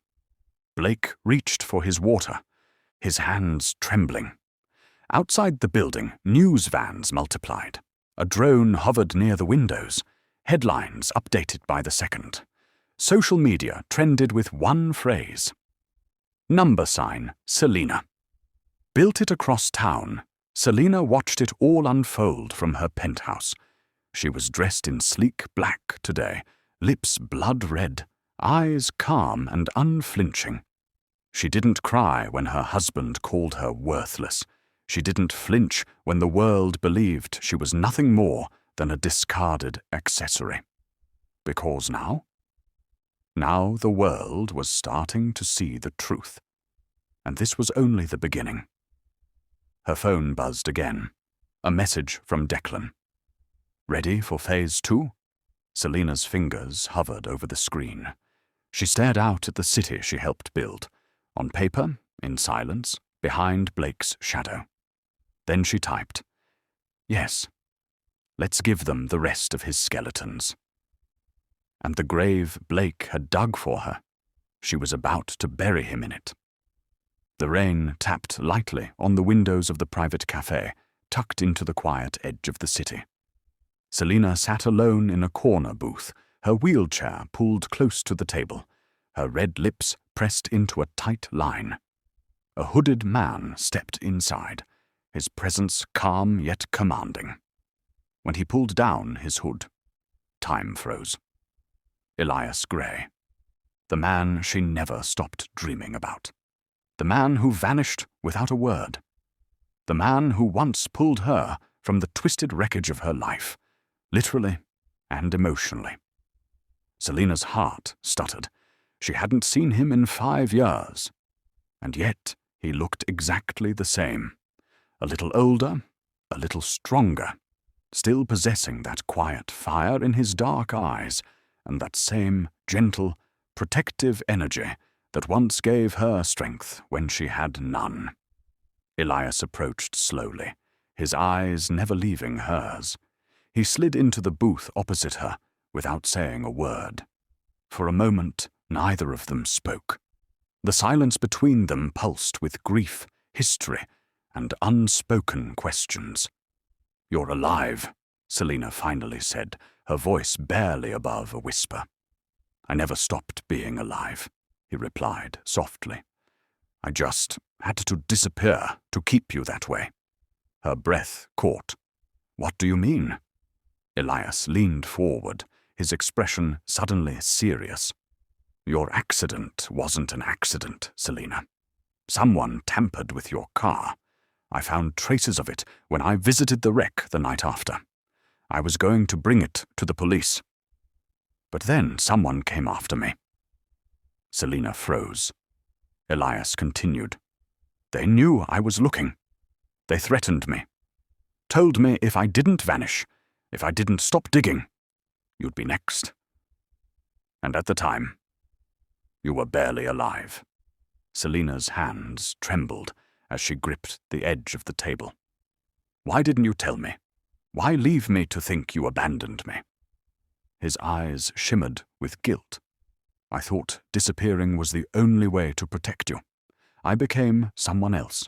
Blake reached for his water, his hands trembling. Outside the building, news vans multiplied. A drone hovered near the windows, headlines updated by the second. Social media trended with one phrase. Number sign, Selina. Built it across town, Selina watched it all unfold from her penthouse. She was dressed in sleek black today, lips blood red, eyes calm and unflinching. She didn't cry when her husband called her worthless. She didn't flinch when the world believed she was nothing more than a discarded accessory. Because now the world was starting to see the truth. And this was only the beginning. Her phone buzzed again. A message from Declan. "Ready for phase 2? Selina's fingers hovered over the screen. She stared out at the city she helped build. On paper, in silence, behind Blake's shadow. Then she typed, "Yes, let's give them the rest of his skeletons." And the grave Blake had dug for her, she was about to bury him in it. The rain tapped lightly on the windows of the private cafe, tucked into the quiet edge of the city. Selina sat alone in a corner booth, her wheelchair pulled close to the table, her red lips pressed into a tight line. A hooded man stepped inside, his presence calm yet commanding. When he pulled down his hood, time froze. Elias Gray. The man she never stopped dreaming about. The man who vanished without a word. The man who once pulled her from the twisted wreckage of her life, literally and emotionally. Selina's heart stuttered. She hadn't seen him in 5 years. And yet he looked exactly the same. A little older, a little stronger, still possessing that quiet fire in his dark eyes and that same gentle, protective energy that once gave her strength when she had none. Elias approached slowly, his eyes never leaving hers. He slid into the booth opposite her without saying a word. For a moment, neither of them spoke. The silence between them pulsed with grief, history, and unspoken questions. "You're alive," Selina finally said, her voice barely above a whisper. "I never stopped being alive," he replied softly. "I just had to disappear to keep you that way." Her breath caught. "What do you mean?" Elias leaned forward, his expression suddenly serious. "Your accident wasn't an accident, Selina. Someone tampered with your car. I found traces of it when I visited the wreck the night after. I was going to bring it to the police. But then someone came after me." Selina froze. Elias continued. "They knew I was looking. They threatened me. Told me if I didn't vanish, if I didn't stop digging, you'd be next. And at the time, you were barely alive." Selina's hands trembled as she gripped the edge of the table. "Why didn't you tell me? Why leave me to think you abandoned me?" His eyes shimmered with guilt. "I thought disappearing was the only way to protect you. I became someone else.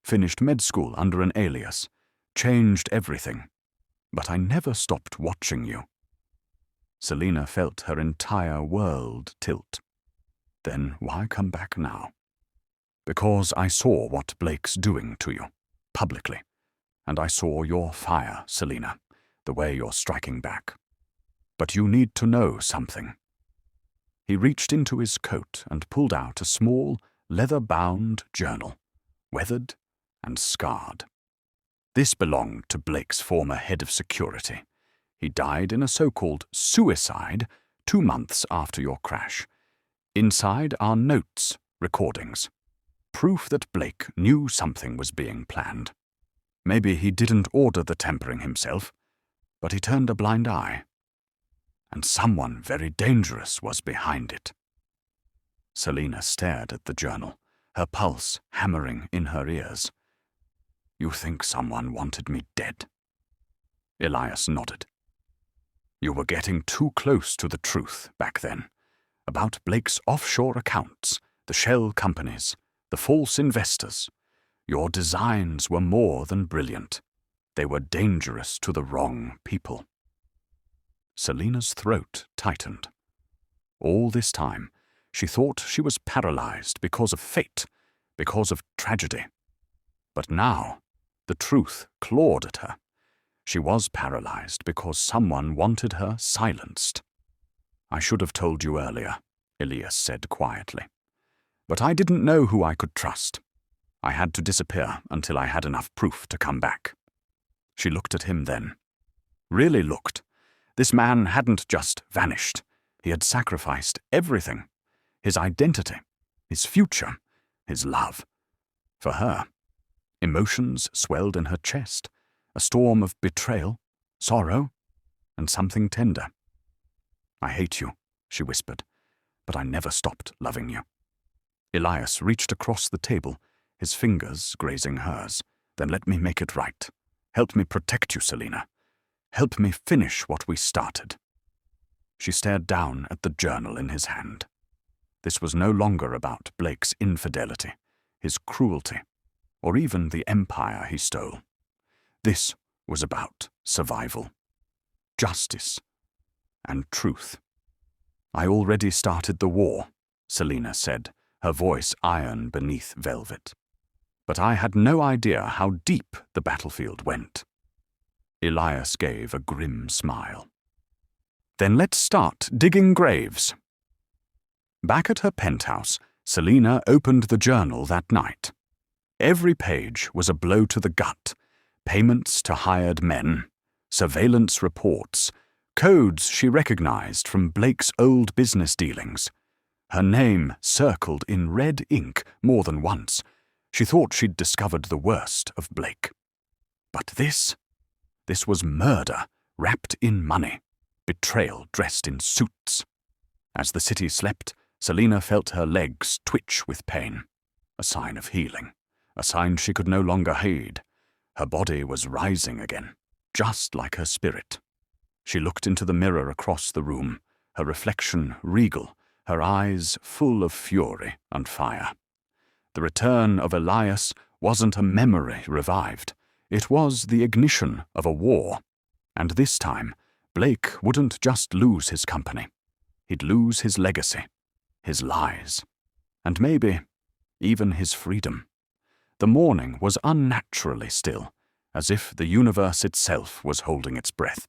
Finished med school under an alias. Changed everything. But I never stopped watching you." Selina felt her entire world tilt. "Then why come back now?" "Because I saw what Blake's doing to you, publicly. And I saw your fire, Selina, the way you're striking back. But you need to know something." He reached into his coat and pulled out a small, leather-bound journal, weathered and scarred. This belonged to Blake's former head of security. He died in a so-called suicide 2 months after your crash. Inside are notes, recordings, proof that Blake knew something was being planned. Maybe he didn't order the tempering himself, but he turned a blind eye. And someone very dangerous was behind it. Selina stared at the journal, her pulse hammering in her ears. "You think someone wanted me dead?" Elias nodded. "You were getting too close to the truth back then, about Blake's offshore accounts, the shell companies, the false investors. Your designs were more than brilliant. They were dangerous to the wrong people." Selina's throat tightened. All this time, she thought she was paralyzed because of fate, because of tragedy. But now, the truth clawed at her. She was paralyzed because someone wanted her silenced. "I should have told you earlier," Elias said quietly. "But I didn't know who I could trust. I had to disappear until I had enough proof to come back." She looked at him then. Really looked. This man hadn't just vanished. He had sacrificed everything. His identity, his future, his love. For her, emotions swelled in her chest, a storm of betrayal, sorrow, and something tender. "I hate you," she whispered, "but I never stopped loving you." Elias reached across the table, his fingers grazing hers. "Then let me make it right. Help me protect you, Selina. Help me finish what we started." She stared down at the journal in his hand. This was no longer about Blake's infidelity, his cruelty, or even the empire he stole. This was about survival, justice, and truth. "I already started the war," Selina said, her voice iron beneath velvet. "But I had no idea how deep the battlefield went." Elias gave a grim smile. "Then let's start digging graves." Back at her penthouse, Selina opened the journal that night. Every page was a blow to the gut. Payments to hired men, surveillance reports, codes she recognized from Blake's old business dealings. Her name circled in red ink more than once. She thought she'd discovered the worst of Blake. But this was murder wrapped in money, betrayal dressed in suits. As the city slept, Selina felt her legs twitch with pain, a sign of healing, a sign she could no longer hide. Her body was rising again, just like her spirit. She looked into the mirror across the room, her reflection regal, her eyes full of fury and fire. The return of Elias wasn't a memory revived. It was the ignition of a war. And this time, Blake wouldn't just lose his company. He'd lose his legacy, his lies, and maybe even his freedom. The morning was unnaturally still, as if the universe itself was holding its breath.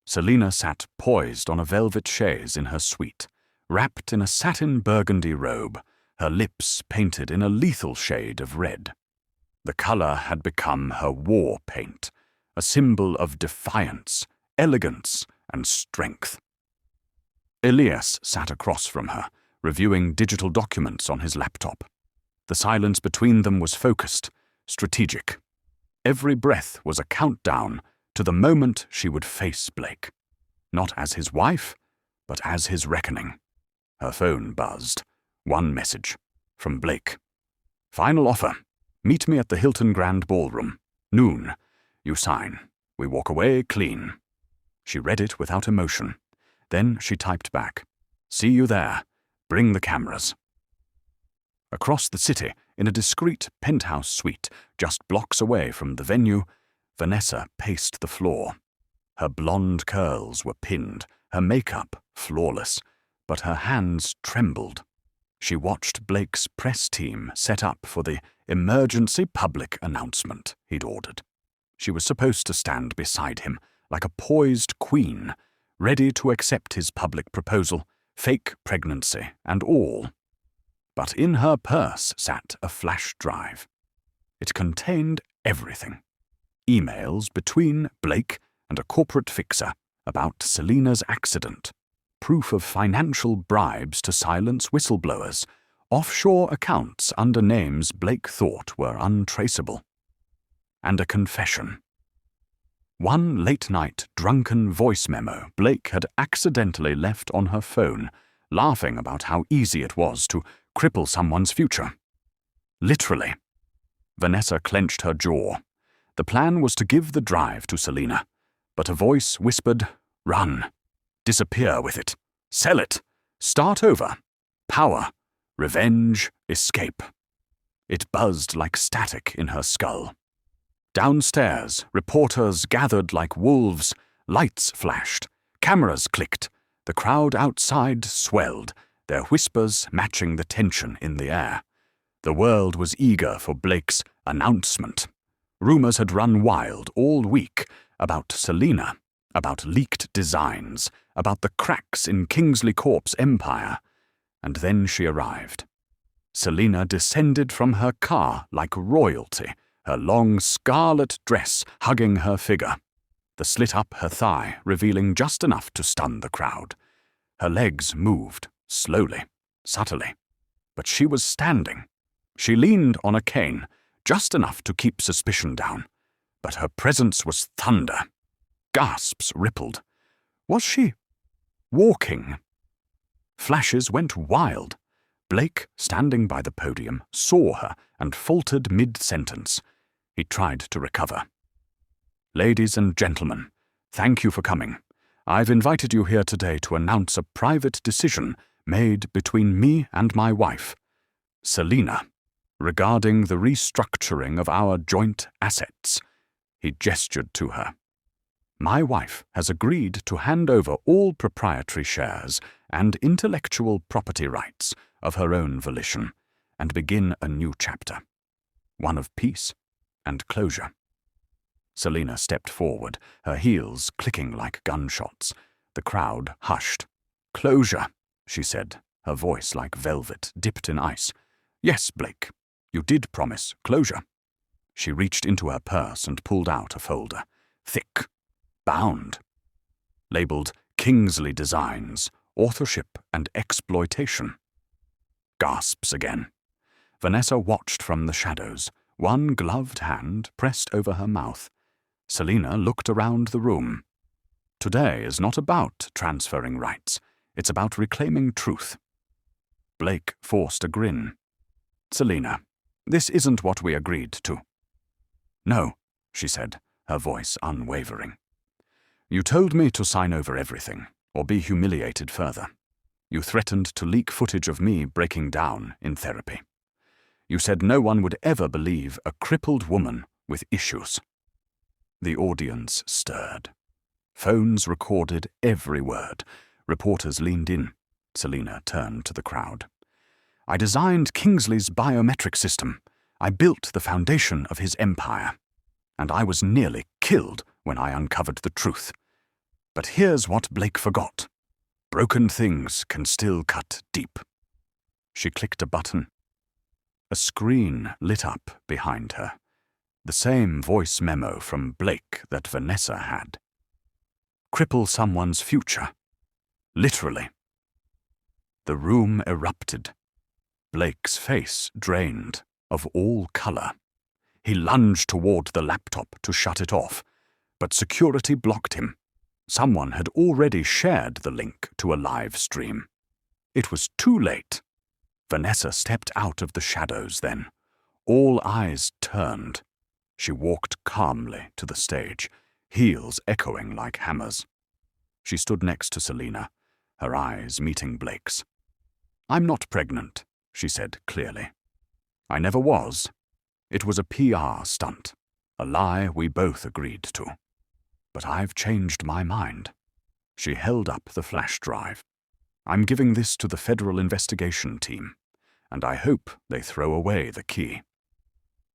Selina sat poised on a velvet chaise in her suite, wrapped in a satin burgundy robe, her lips painted in a lethal shade of red. The color had become her war paint, a symbol of defiance, elegance, and strength. Elias sat across from her, reviewing digital documents on his laptop. The silence between them was focused, strategic. Every breath was a countdown to the moment she would face Blake. Not as his wife, but as his reckoning. Her phone buzzed. One message. From Blake. "Final offer. Meet me at the Hilton Grand Ballroom. Noon. You sign. We walk away clean." She read it without emotion. Then she typed back. "See you there. Bring the cameras." Across the city, in a discreet penthouse suite, just blocks away from the venue, Vanessa paced the floor. Her blonde curls were pinned, her makeup flawless, but her hands trembled. She watched Blake's press team set up for the emergency public announcement he'd ordered. She was supposed to stand beside him like a poised queen, ready to accept his public proposal, fake pregnancy and all. But in her purse sat a flash drive. It contained everything. Emails between Blake and a corporate fixer about Selina's accident, proof of financial bribes to silence whistleblowers, offshore accounts under names Blake thought were untraceable, and a confession. One late-night drunken voice memo Blake had accidentally left on her phone, laughing about how easy it was to cripple someone's future. Literally. Vanessa clenched her jaw. The plan was to give the drive to Selina, but a voice whispered, "Run. Disappear with it. Sell it. Start over. Power. Revenge. Escape." It buzzed like static in her skull. Downstairs, reporters gathered like wolves, lights flashed, cameras clicked, the crowd outside swelled, their whispers matching the tension in the air. The world was eager for Blake's announcement. Rumors had run wild all week about Selina, about leaked designs, about the cracks in Kingsley Corp's empire. And then she arrived. Selina descended from her car like royalty, her long scarlet dress hugging her figure, the slit up her thigh revealing just enough to stun the crowd. Her legs moved, slowly, subtly, but she was standing. She leaned on a cane, just enough to keep suspicion down, but her presence was thunder. Gasps rippled. Was she walking? Flashes went wild. Blake, standing by the podium, saw her and faltered mid-sentence. He tried to recover. "Ladies and gentlemen, thank you for coming. I've invited you here today to announce a private decision made between me and my wife, Selina, regarding the restructuring of our joint assets." He gestured to her. "My wife has agreed to hand over all proprietary shares and intellectual property rights of her own volition and begin a new chapter, one of peace and closure." Selina stepped forward, her heels clicking like gunshots. The crowd hushed. "Closure," she said, her voice like velvet dipped in ice. "Yes, Blake, you did promise closure." She reached into her purse and pulled out a folder, thick, bound, labeled Kingsley Designs, Authorship and Exploitation. Gasps again. Vanessa watched from the shadows, one gloved hand pressed over her mouth. Selina looked around the room. Today is not about transferring rights. It's about reclaiming truth. Blake forced a grin. "Selina, this isn't what we agreed to." "No," she said, her voice unwavering. "You told me to sign over everything, or be humiliated further. You threatened to leak footage of me breaking down in therapy. You said no one would ever believe a crippled woman with issues." The audience stirred. Phones recorded every word. Reporters leaned in. Selina turned to the crowd. "I designed Kingsley's biometric system. I built the foundation of his empire. And I was nearly killed when I uncovered the truth. But here's what Blake forgot. Broken things can still cut deep." She clicked a button. A screen lit up behind her. The same voice memo from Blake that Vanessa had. Cripple someone's future. Literally. The room erupted. Blake's face drained of all color. He lunged toward the laptop to shut it off, but security blocked him. Someone had already shared the link to a live stream. It was too late. Vanessa stepped out of the shadows then. All eyes turned. She walked calmly to the stage, heels echoing like hammers. She stood next to Selina, her eyes meeting Blake's. "I'm not pregnant," she said clearly. "I never was. It was a PR stunt, a lie we both agreed to." But I've changed my mind." She held up the flash drive. "I'm giving this to the Federal Investigation Team, and I hope they throw away the key."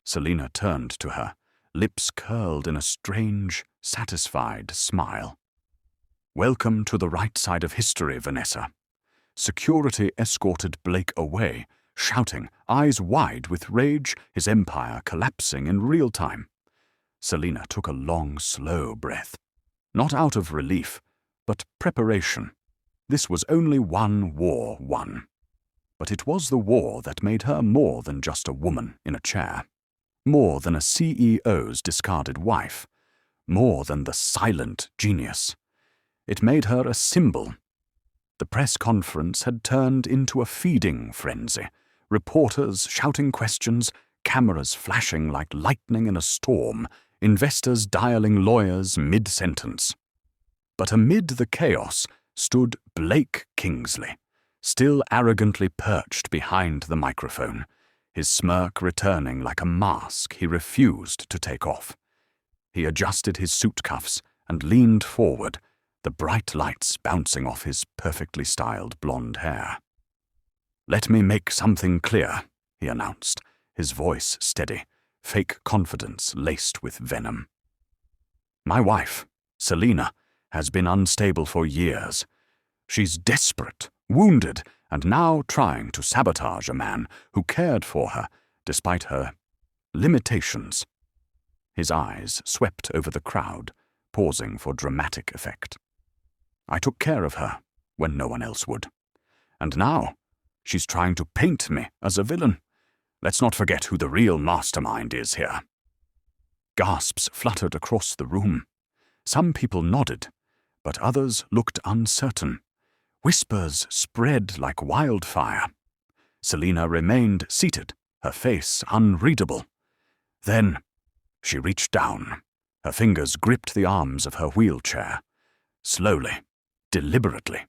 Selina turned to her, lips curled in a strange, satisfied smile. "Welcome to the right side of history, Vanessa." Security escorted Blake away, shouting, eyes wide with rage, his empire collapsing in real time. Selina took a long, slow breath. Not out of relief, but preparation. This was only one war won. But it was the war that made her more than just a woman in a chair. More than a CEO's discarded wife. More than the silent genius. It made her a symbol. The press conference had turned into a feeding frenzy. Reporters shouting questions, cameras flashing like lightning in a storm, investors dialing lawyers mid-sentence. But amid the chaos stood Blake Kingsley, still arrogantly perched behind the microphone, his smirk returning like a mask he refused to take off. He adjusted his suit cuffs and leaned forward, the bright lights bouncing off his perfectly styled blonde hair. "Let me make something clear," he announced, his voice steady, fake confidence laced with venom. "My wife, Selina, has been unstable for years. She's desperate, wounded, and now trying to sabotage a man who cared for her despite her limitations." His eyes swept over the crowd, pausing for dramatic effect. "I took care of her when no one else would. And now she's trying to paint me as a villain. Let's not forget who the real mastermind is here." Gasps fluttered across the room. Some people nodded, but others looked uncertain. Whispers spread like wildfire. Selina remained seated, her face unreadable. Then she reached down. Her fingers gripped the arms of her wheelchair. Slowly, deliberately,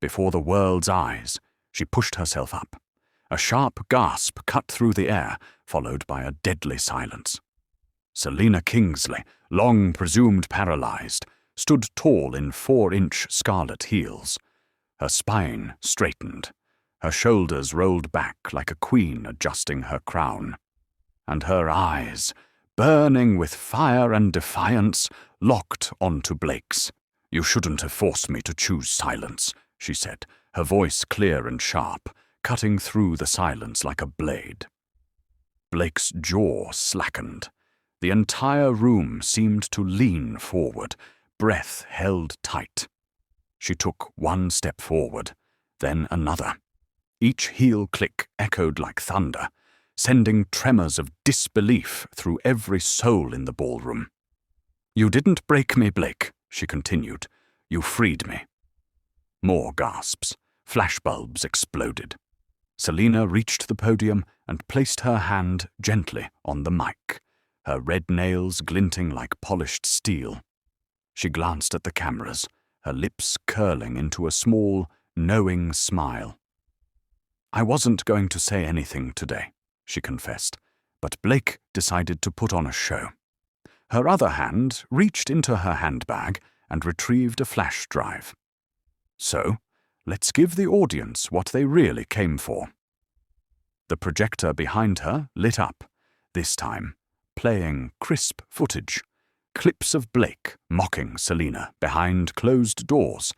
before the world's eyes, she pushed herself up. A sharp gasp cut through the air, followed by a deadly silence. Selina Kingsley, long presumed paralyzed, stood tall in 4-inch scarlet heels. Her spine straightened, her shoulders rolled back like a queen adjusting her crown. And her eyes, burning with fire and defiance, locked onto Blake's. "You shouldn't have forced me to choose silence," she said, her voice clear and sharp, cutting through the silence like a blade. Blake's jaw slackened. The entire room seemed to lean forward, breath held tight. She took one step forward, then another. Each heel click echoed like thunder, sending tremors of disbelief through every soul in the ballroom. "You didn't break me, Blake," she continued. "You freed me." More gasps. Flashbulbs exploded. Selina reached the podium and placed her hand gently on the mic, her red nails glinting like polished steel. She glanced at the cameras, her lips curling into a small, knowing smile. "I wasn't going to say anything today," she confessed, but Blake decided to put on a show. Her other hand reached into her handbag and retrieved a flash drive. "So, let's give the audience what they really came for." The projector behind her lit up, this time playing crisp footage. Clips of Blake mocking Selina behind closed doors.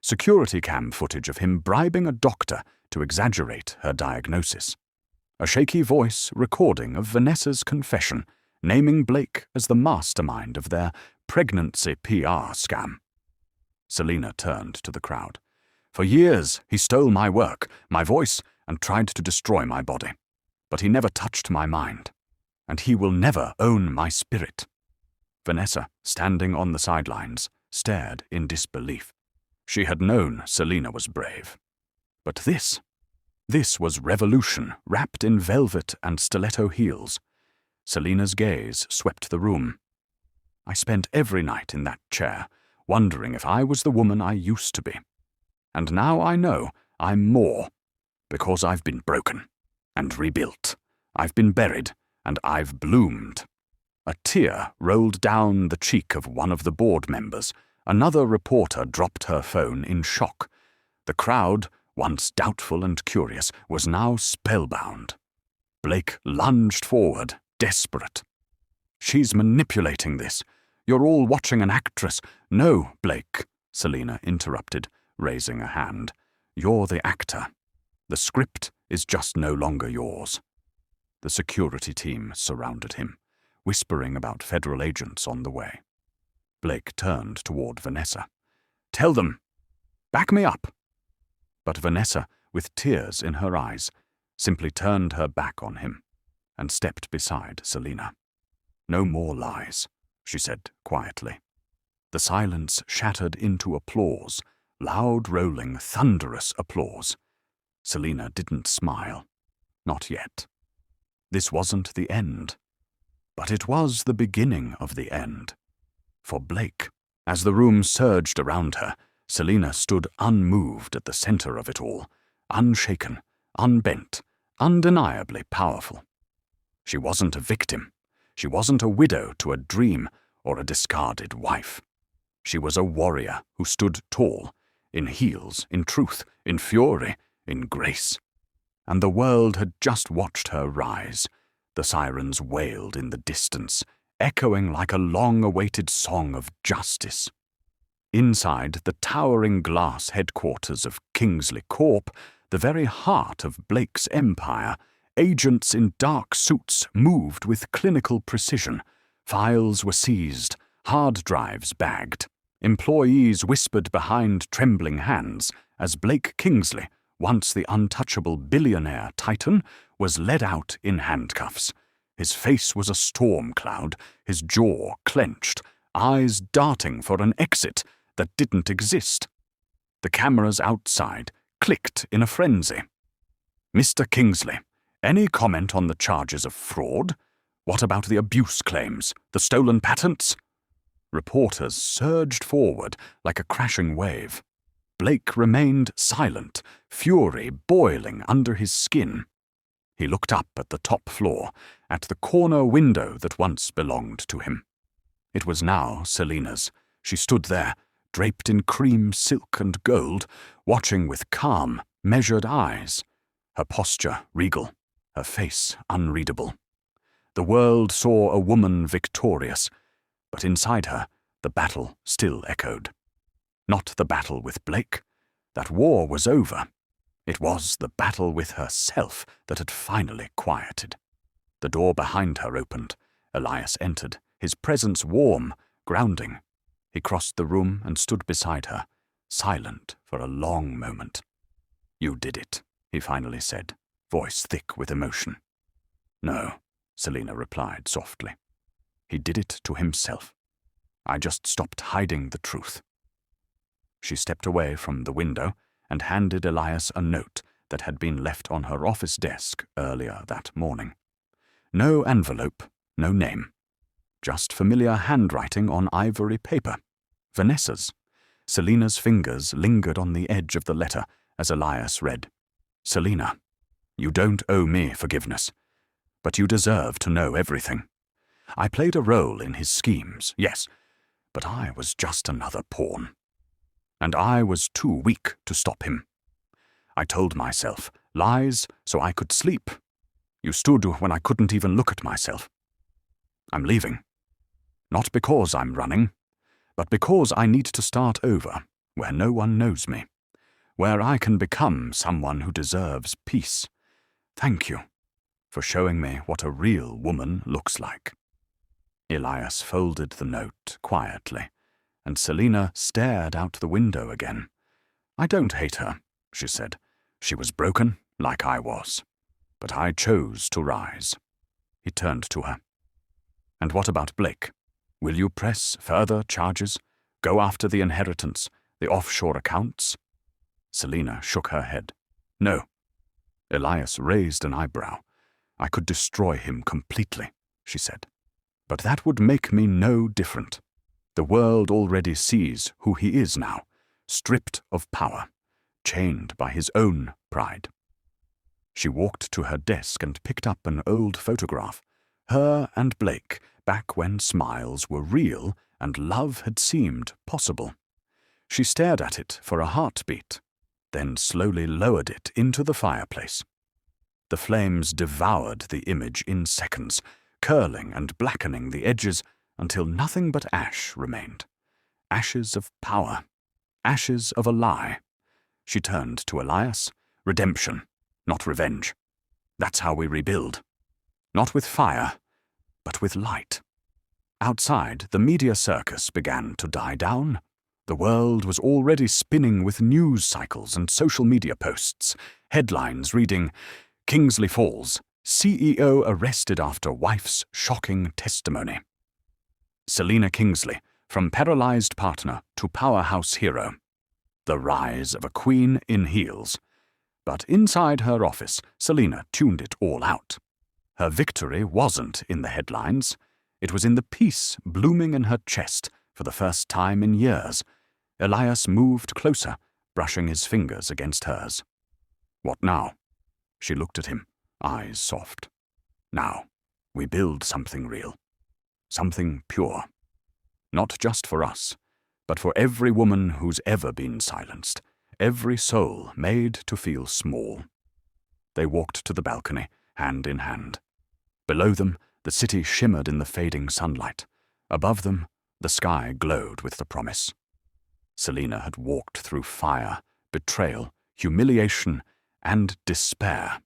Security cam footage of him bribing a doctor to exaggerate her diagnosis. A shaky voice recording of Vanessa's confession, naming Blake as the mastermind of their pregnancy PR scam. Selina turned to the crowd. "For years, he stole my work, my voice, and tried to destroy my body. But he never touched my mind. And he will never own my spirit." Vanessa, standing on the sidelines, stared in disbelief. She had known Selina was brave. But this was revolution wrapped in velvet and stiletto heels. Selina's gaze swept the room. "I spent every night in that chair, wondering if I was the woman I used to be. And now I know I'm more, because I've been broken and rebuilt. I've been buried, and I've bloomed. A tear rolled down the cheek of one of the board members. Another reporter dropped her phone in shock. The crowd, once doubtful and curious, was now spellbound. Blake lunged forward, desperate. "She's manipulating this. You're all watching an actress." "No, Blake," Selina interrupted, raising a hand. "You're the actor. The script is just no longer yours." The security team surrounded him, whispering about federal agents on the way. Blake turned toward Vanessa. "Tell them. Back me up." But Vanessa, with tears in her eyes, simply turned her back on him and stepped beside Selina. "No more lies," she said quietly. The silence shattered into applause, loud, rolling, thunderous applause. Selina didn't smile. Not yet. This wasn't the end. But it was the beginning of the end. For Blake. As the room surged around her, Selina stood unmoved at the center of it all, unshaken, unbent, undeniably powerful. She wasn't a victim. She wasn't a widow to a dream or a discarded wife. She was a warrior who stood tall, in heels, in truth, in fury, in grace. And the world had just watched her rise. The sirens wailed in the distance, echoing like a long-awaited song of justice. Inside the towering glass headquarters of Kingsley Corp, the very heart of Blake's empire, agents in dark suits moved with clinical precision. Files were seized, hard drives bagged. Employees whispered behind trembling hands as Blake Kingsley, once the untouchable billionaire titan, was led out in handcuffs. His face was a storm cloud, his jaw clenched, eyes darting for an exit that didn't exist. The cameras outside clicked in a frenzy. "Mr. Kingsley, any comment on the charges of fraud? What about the abuse claims, the stolen patents?" Reporters surged forward like a crashing wave. Blake remained silent, fury boiling under his skin. He looked up at the top floor, at the corner window that once belonged to him. It was now Selina's. She stood there, draped in cream silk and gold, watching with calm, measured eyes. Her posture regal, her face unreadable. The world saw a woman victorious, but inside her the battle still echoed. Not the battle with Blake. That war was over. It was the battle with herself that had finally quieted. The door behind her opened. Elias entered, his presence warm, grounding. He crossed the room and stood beside her, silent for a long moment. "You did it," he finally said, voice thick with emotion. "No," Selina replied softly. "He did it to himself. I just stopped hiding the truth." She stepped away from the window and handed Elias a note that had been left on her office desk earlier that morning. No envelope, no name. Just familiar handwriting on ivory paper. Vanessa's. Selina's fingers lingered on the edge of the letter as Elias read. "Selina, you don't owe me forgiveness, but you deserve to know everything. I played a role in his schemes, yes, but I was just another pawn. And I was too weak to stop him. I told myself lies so I could sleep. You stood when I couldn't even look at myself. I'm leaving. Not because I'm running, but because I need to start over, where no one knows me, where I can become someone who deserves peace. Thank you for showing me what a real woman looks like." Elias folded the note quietly, and Selina stared out the window again. "I don't hate her," she said. "She was broken, like I was. But I chose to rise." He turned to her. "And what about Blake? Will you press further charges? Go after the inheritance, the offshore accounts?" Selina shook her head. "No." Elias raised an eyebrow. "I could destroy him completely," she said. "But that would make me no different. The world already sees who he is now, stripped of power, chained by his own pride." She walked to her desk and picked up an old photograph, Her and Blake, back when smiles were real and love had seemed possible. She stared at it for a heartbeat, then slowly lowered it into the fireplace. The flames devoured the image in seconds, curling and blackening the edges until nothing but ash remained. Ashes of power. Ashes of a lie. She turned to Elias. Redemption, not revenge. That's how we rebuild. Not with fire, but with light. Outside, the media circus began to die down. The world was already spinning with news cycles and social media posts, headlines reading, Kingsley Falls, CEO arrested after wife's shocking testimony. Selina Kingsley, from paralyzed partner to powerhouse hero. The rise of a queen in heels. But inside her office, Selina tuned it all out. Her victory wasn't in the headlines. It was in the peace blooming in her chest for the first time in years. Elias moved closer, brushing his fingers against hers. What now? She looked at him, eyes soft. Now, we build something real. Something pure. Not just for us, but for every woman who's ever been silenced. Every soul made to feel small. They walked to the balcony, hand in hand. Below them, the city shimmered in the fading sunlight. Above them, the sky glowed with the promise. Selina had walked through fire, betrayal, humiliation, and despair.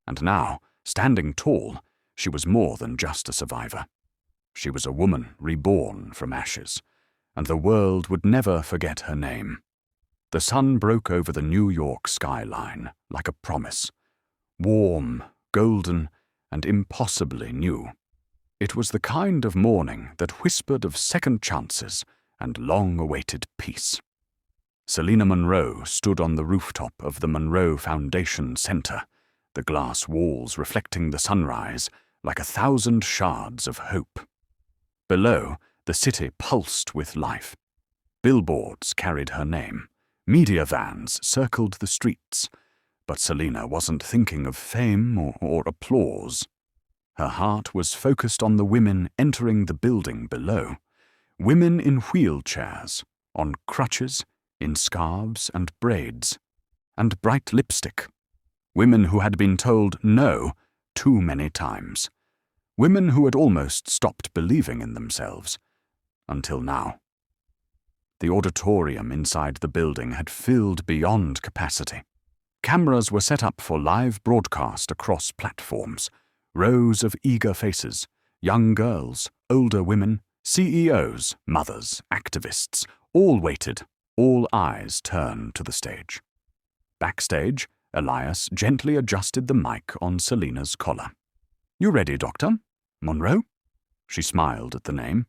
And now, standing tall, she was more than just a survivor. She was a woman reborn from ashes, and the world would never forget her name. The sun broke over the New York skyline like a promise, warm, golden, and impossibly new. It was the kind of morning that whispered of second chances and long-awaited peace. Selina Monroe stood on the rooftop of the Monroe Foundation Center, the glass walls reflecting the sunrise like 1,000 shards of hope. Below, the city pulsed with life. Billboards carried her name. Media vans circled the streets. But Selina wasn't thinking of fame or applause. Her heart was focused on the women entering the building below. Women in wheelchairs, on crutches, in scarves and braids, and bright lipstick. Women who had been told no too many times. Women who had almost stopped believing in themselves. Until now. The auditorium inside the building had filled beyond capacity. Cameras were set up for live broadcast across platforms. Rows of eager faces, young girls, older women, CEOs, mothers, activists, all waited, all eyes turned to the stage. Backstage, Elias gently adjusted the mic on Selina's collar. "You ready, Doctor? Monroe?" She smiled at the name.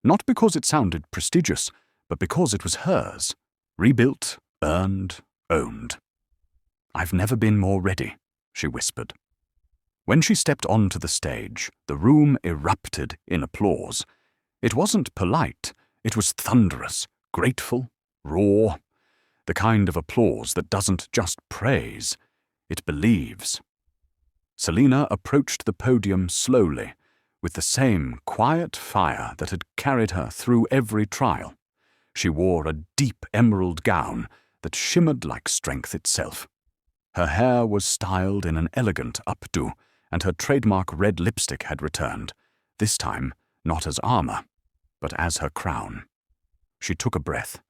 Not because it sounded prestigious, but because it was hers. Rebuilt, earned, owned. "I've never been more ready," she whispered. When she stepped onto the stage, the room erupted in applause. It wasn't polite, it was thunderous, grateful, raw. The kind of applause that doesn't just praise, it believes. Selina approached the podium slowly, with the same quiet fire that had carried her through every trial. She wore a deep emerald gown that shimmered like strength itself. Her hair was styled in an elegant updo, and her trademark red lipstick had returned, this time not as armor, but as her crown. She took a breath,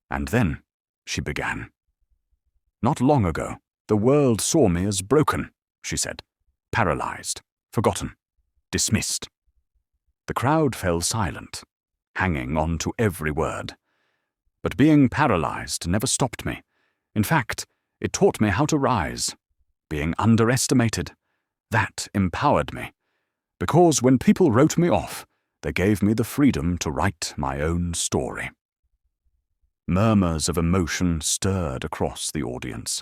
and then she began. "Not long ago, the world saw me as broken," she said. "Paralyzed, forgotten, dismissed." The crowd fell silent, hanging on to every word. But being paralyzed never stopped me. In fact, it taught me how to rise. Being underestimated, that empowered me. Because when people wrote me off, they gave me the freedom to write my own story. Murmurs of emotion stirred across the audience.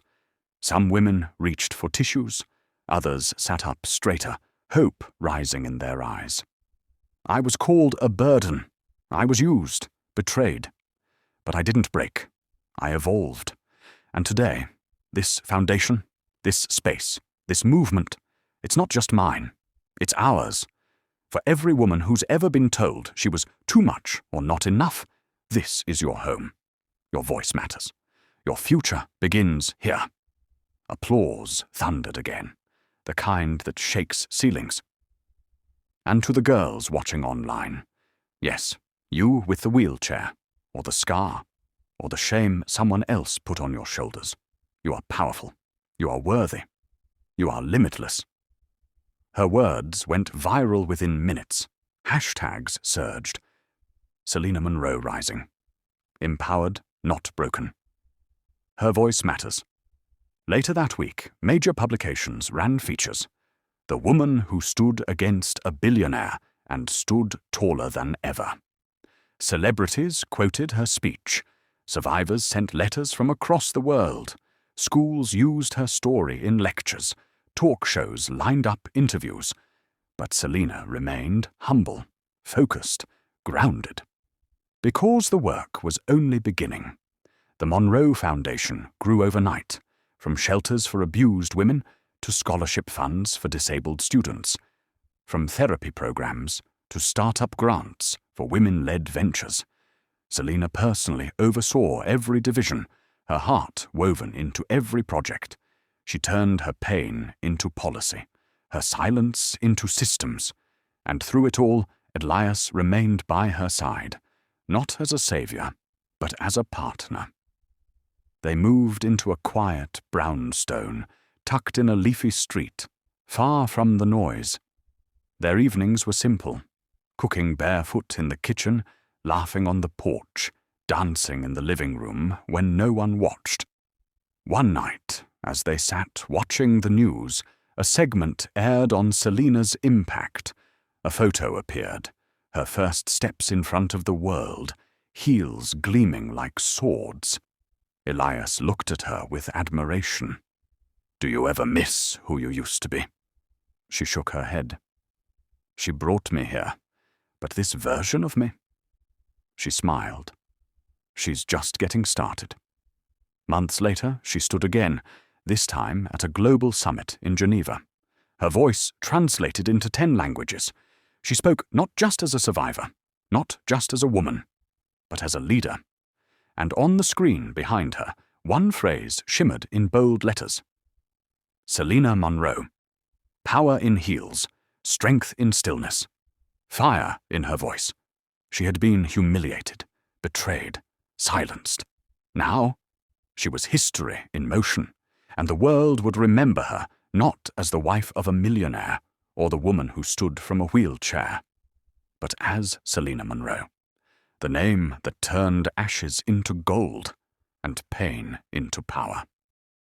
Some women reached for tissues, others sat up straighter, hope rising in their eyes. I was called a burden. I was used, betrayed. But I didn't break. I evolved. And today, this foundation, this space, this movement, it's not just mine. It's ours. For every woman who's ever been told she was too much or not enough, this is your home. Your voice matters. Your future begins here. Applause thundered again, the kind that shakes ceilings. And to the girls watching online, yes, you with the wheelchair, or the scar, or the shame someone else put on your shoulders, you are powerful. You are worthy. You are limitless. Her words went viral within minutes. Hashtags surged. Selena Monroe rising. Empowered, not broken. Her voice matters. Later that week, major publications ran features. The woman who stood against a billionaire and stood taller than ever. Celebrities quoted her speech. Survivors sent letters from across the world. Schools used her story in lectures. Talk shows lined up interviews. But Selena remained humble, focused, grounded. Because the work was only beginning, the Monroe Foundation grew overnight, from shelters for abused women to scholarship funds for disabled students, from therapy programs to startup grants for women-led ventures. Selena personally oversaw every division, her heart woven into every project. She turned her pain into policy, her silence into systems, and through it all, Elias remained by her side, not as a savior, but as a partner. They moved into a quiet brownstone, tucked in a leafy street, far from the noise. Their evenings were simple, cooking barefoot in the kitchen, laughing on the porch, dancing in the living room when no one watched. One night, as they sat watching the news, a segment aired on Selena's impact. A photo appeared, her first steps in front of the world, heels gleaming like swords. Elias looked at her with admiration. "Do you ever miss who you used to be?" She shook her head. "She brought me here, but this version of me?" She smiled. "She's just getting started." Months later, she stood again, this time at a global summit in Geneva. Her voice translated into 10 languages. She spoke not just as a survivor, not just as a woman, but as a leader. And on the screen behind her, one phrase shimmered in bold letters. Selena Monroe. Power in heels, strength in stillness, fire in her voice. She had been humiliated, betrayed, silenced. Now, she was history in motion, and the world would remember her not as the wife of a millionaire or the woman who stood from a wheelchair, but as Selena Monroe, the name that turned ashes into gold and pain into power.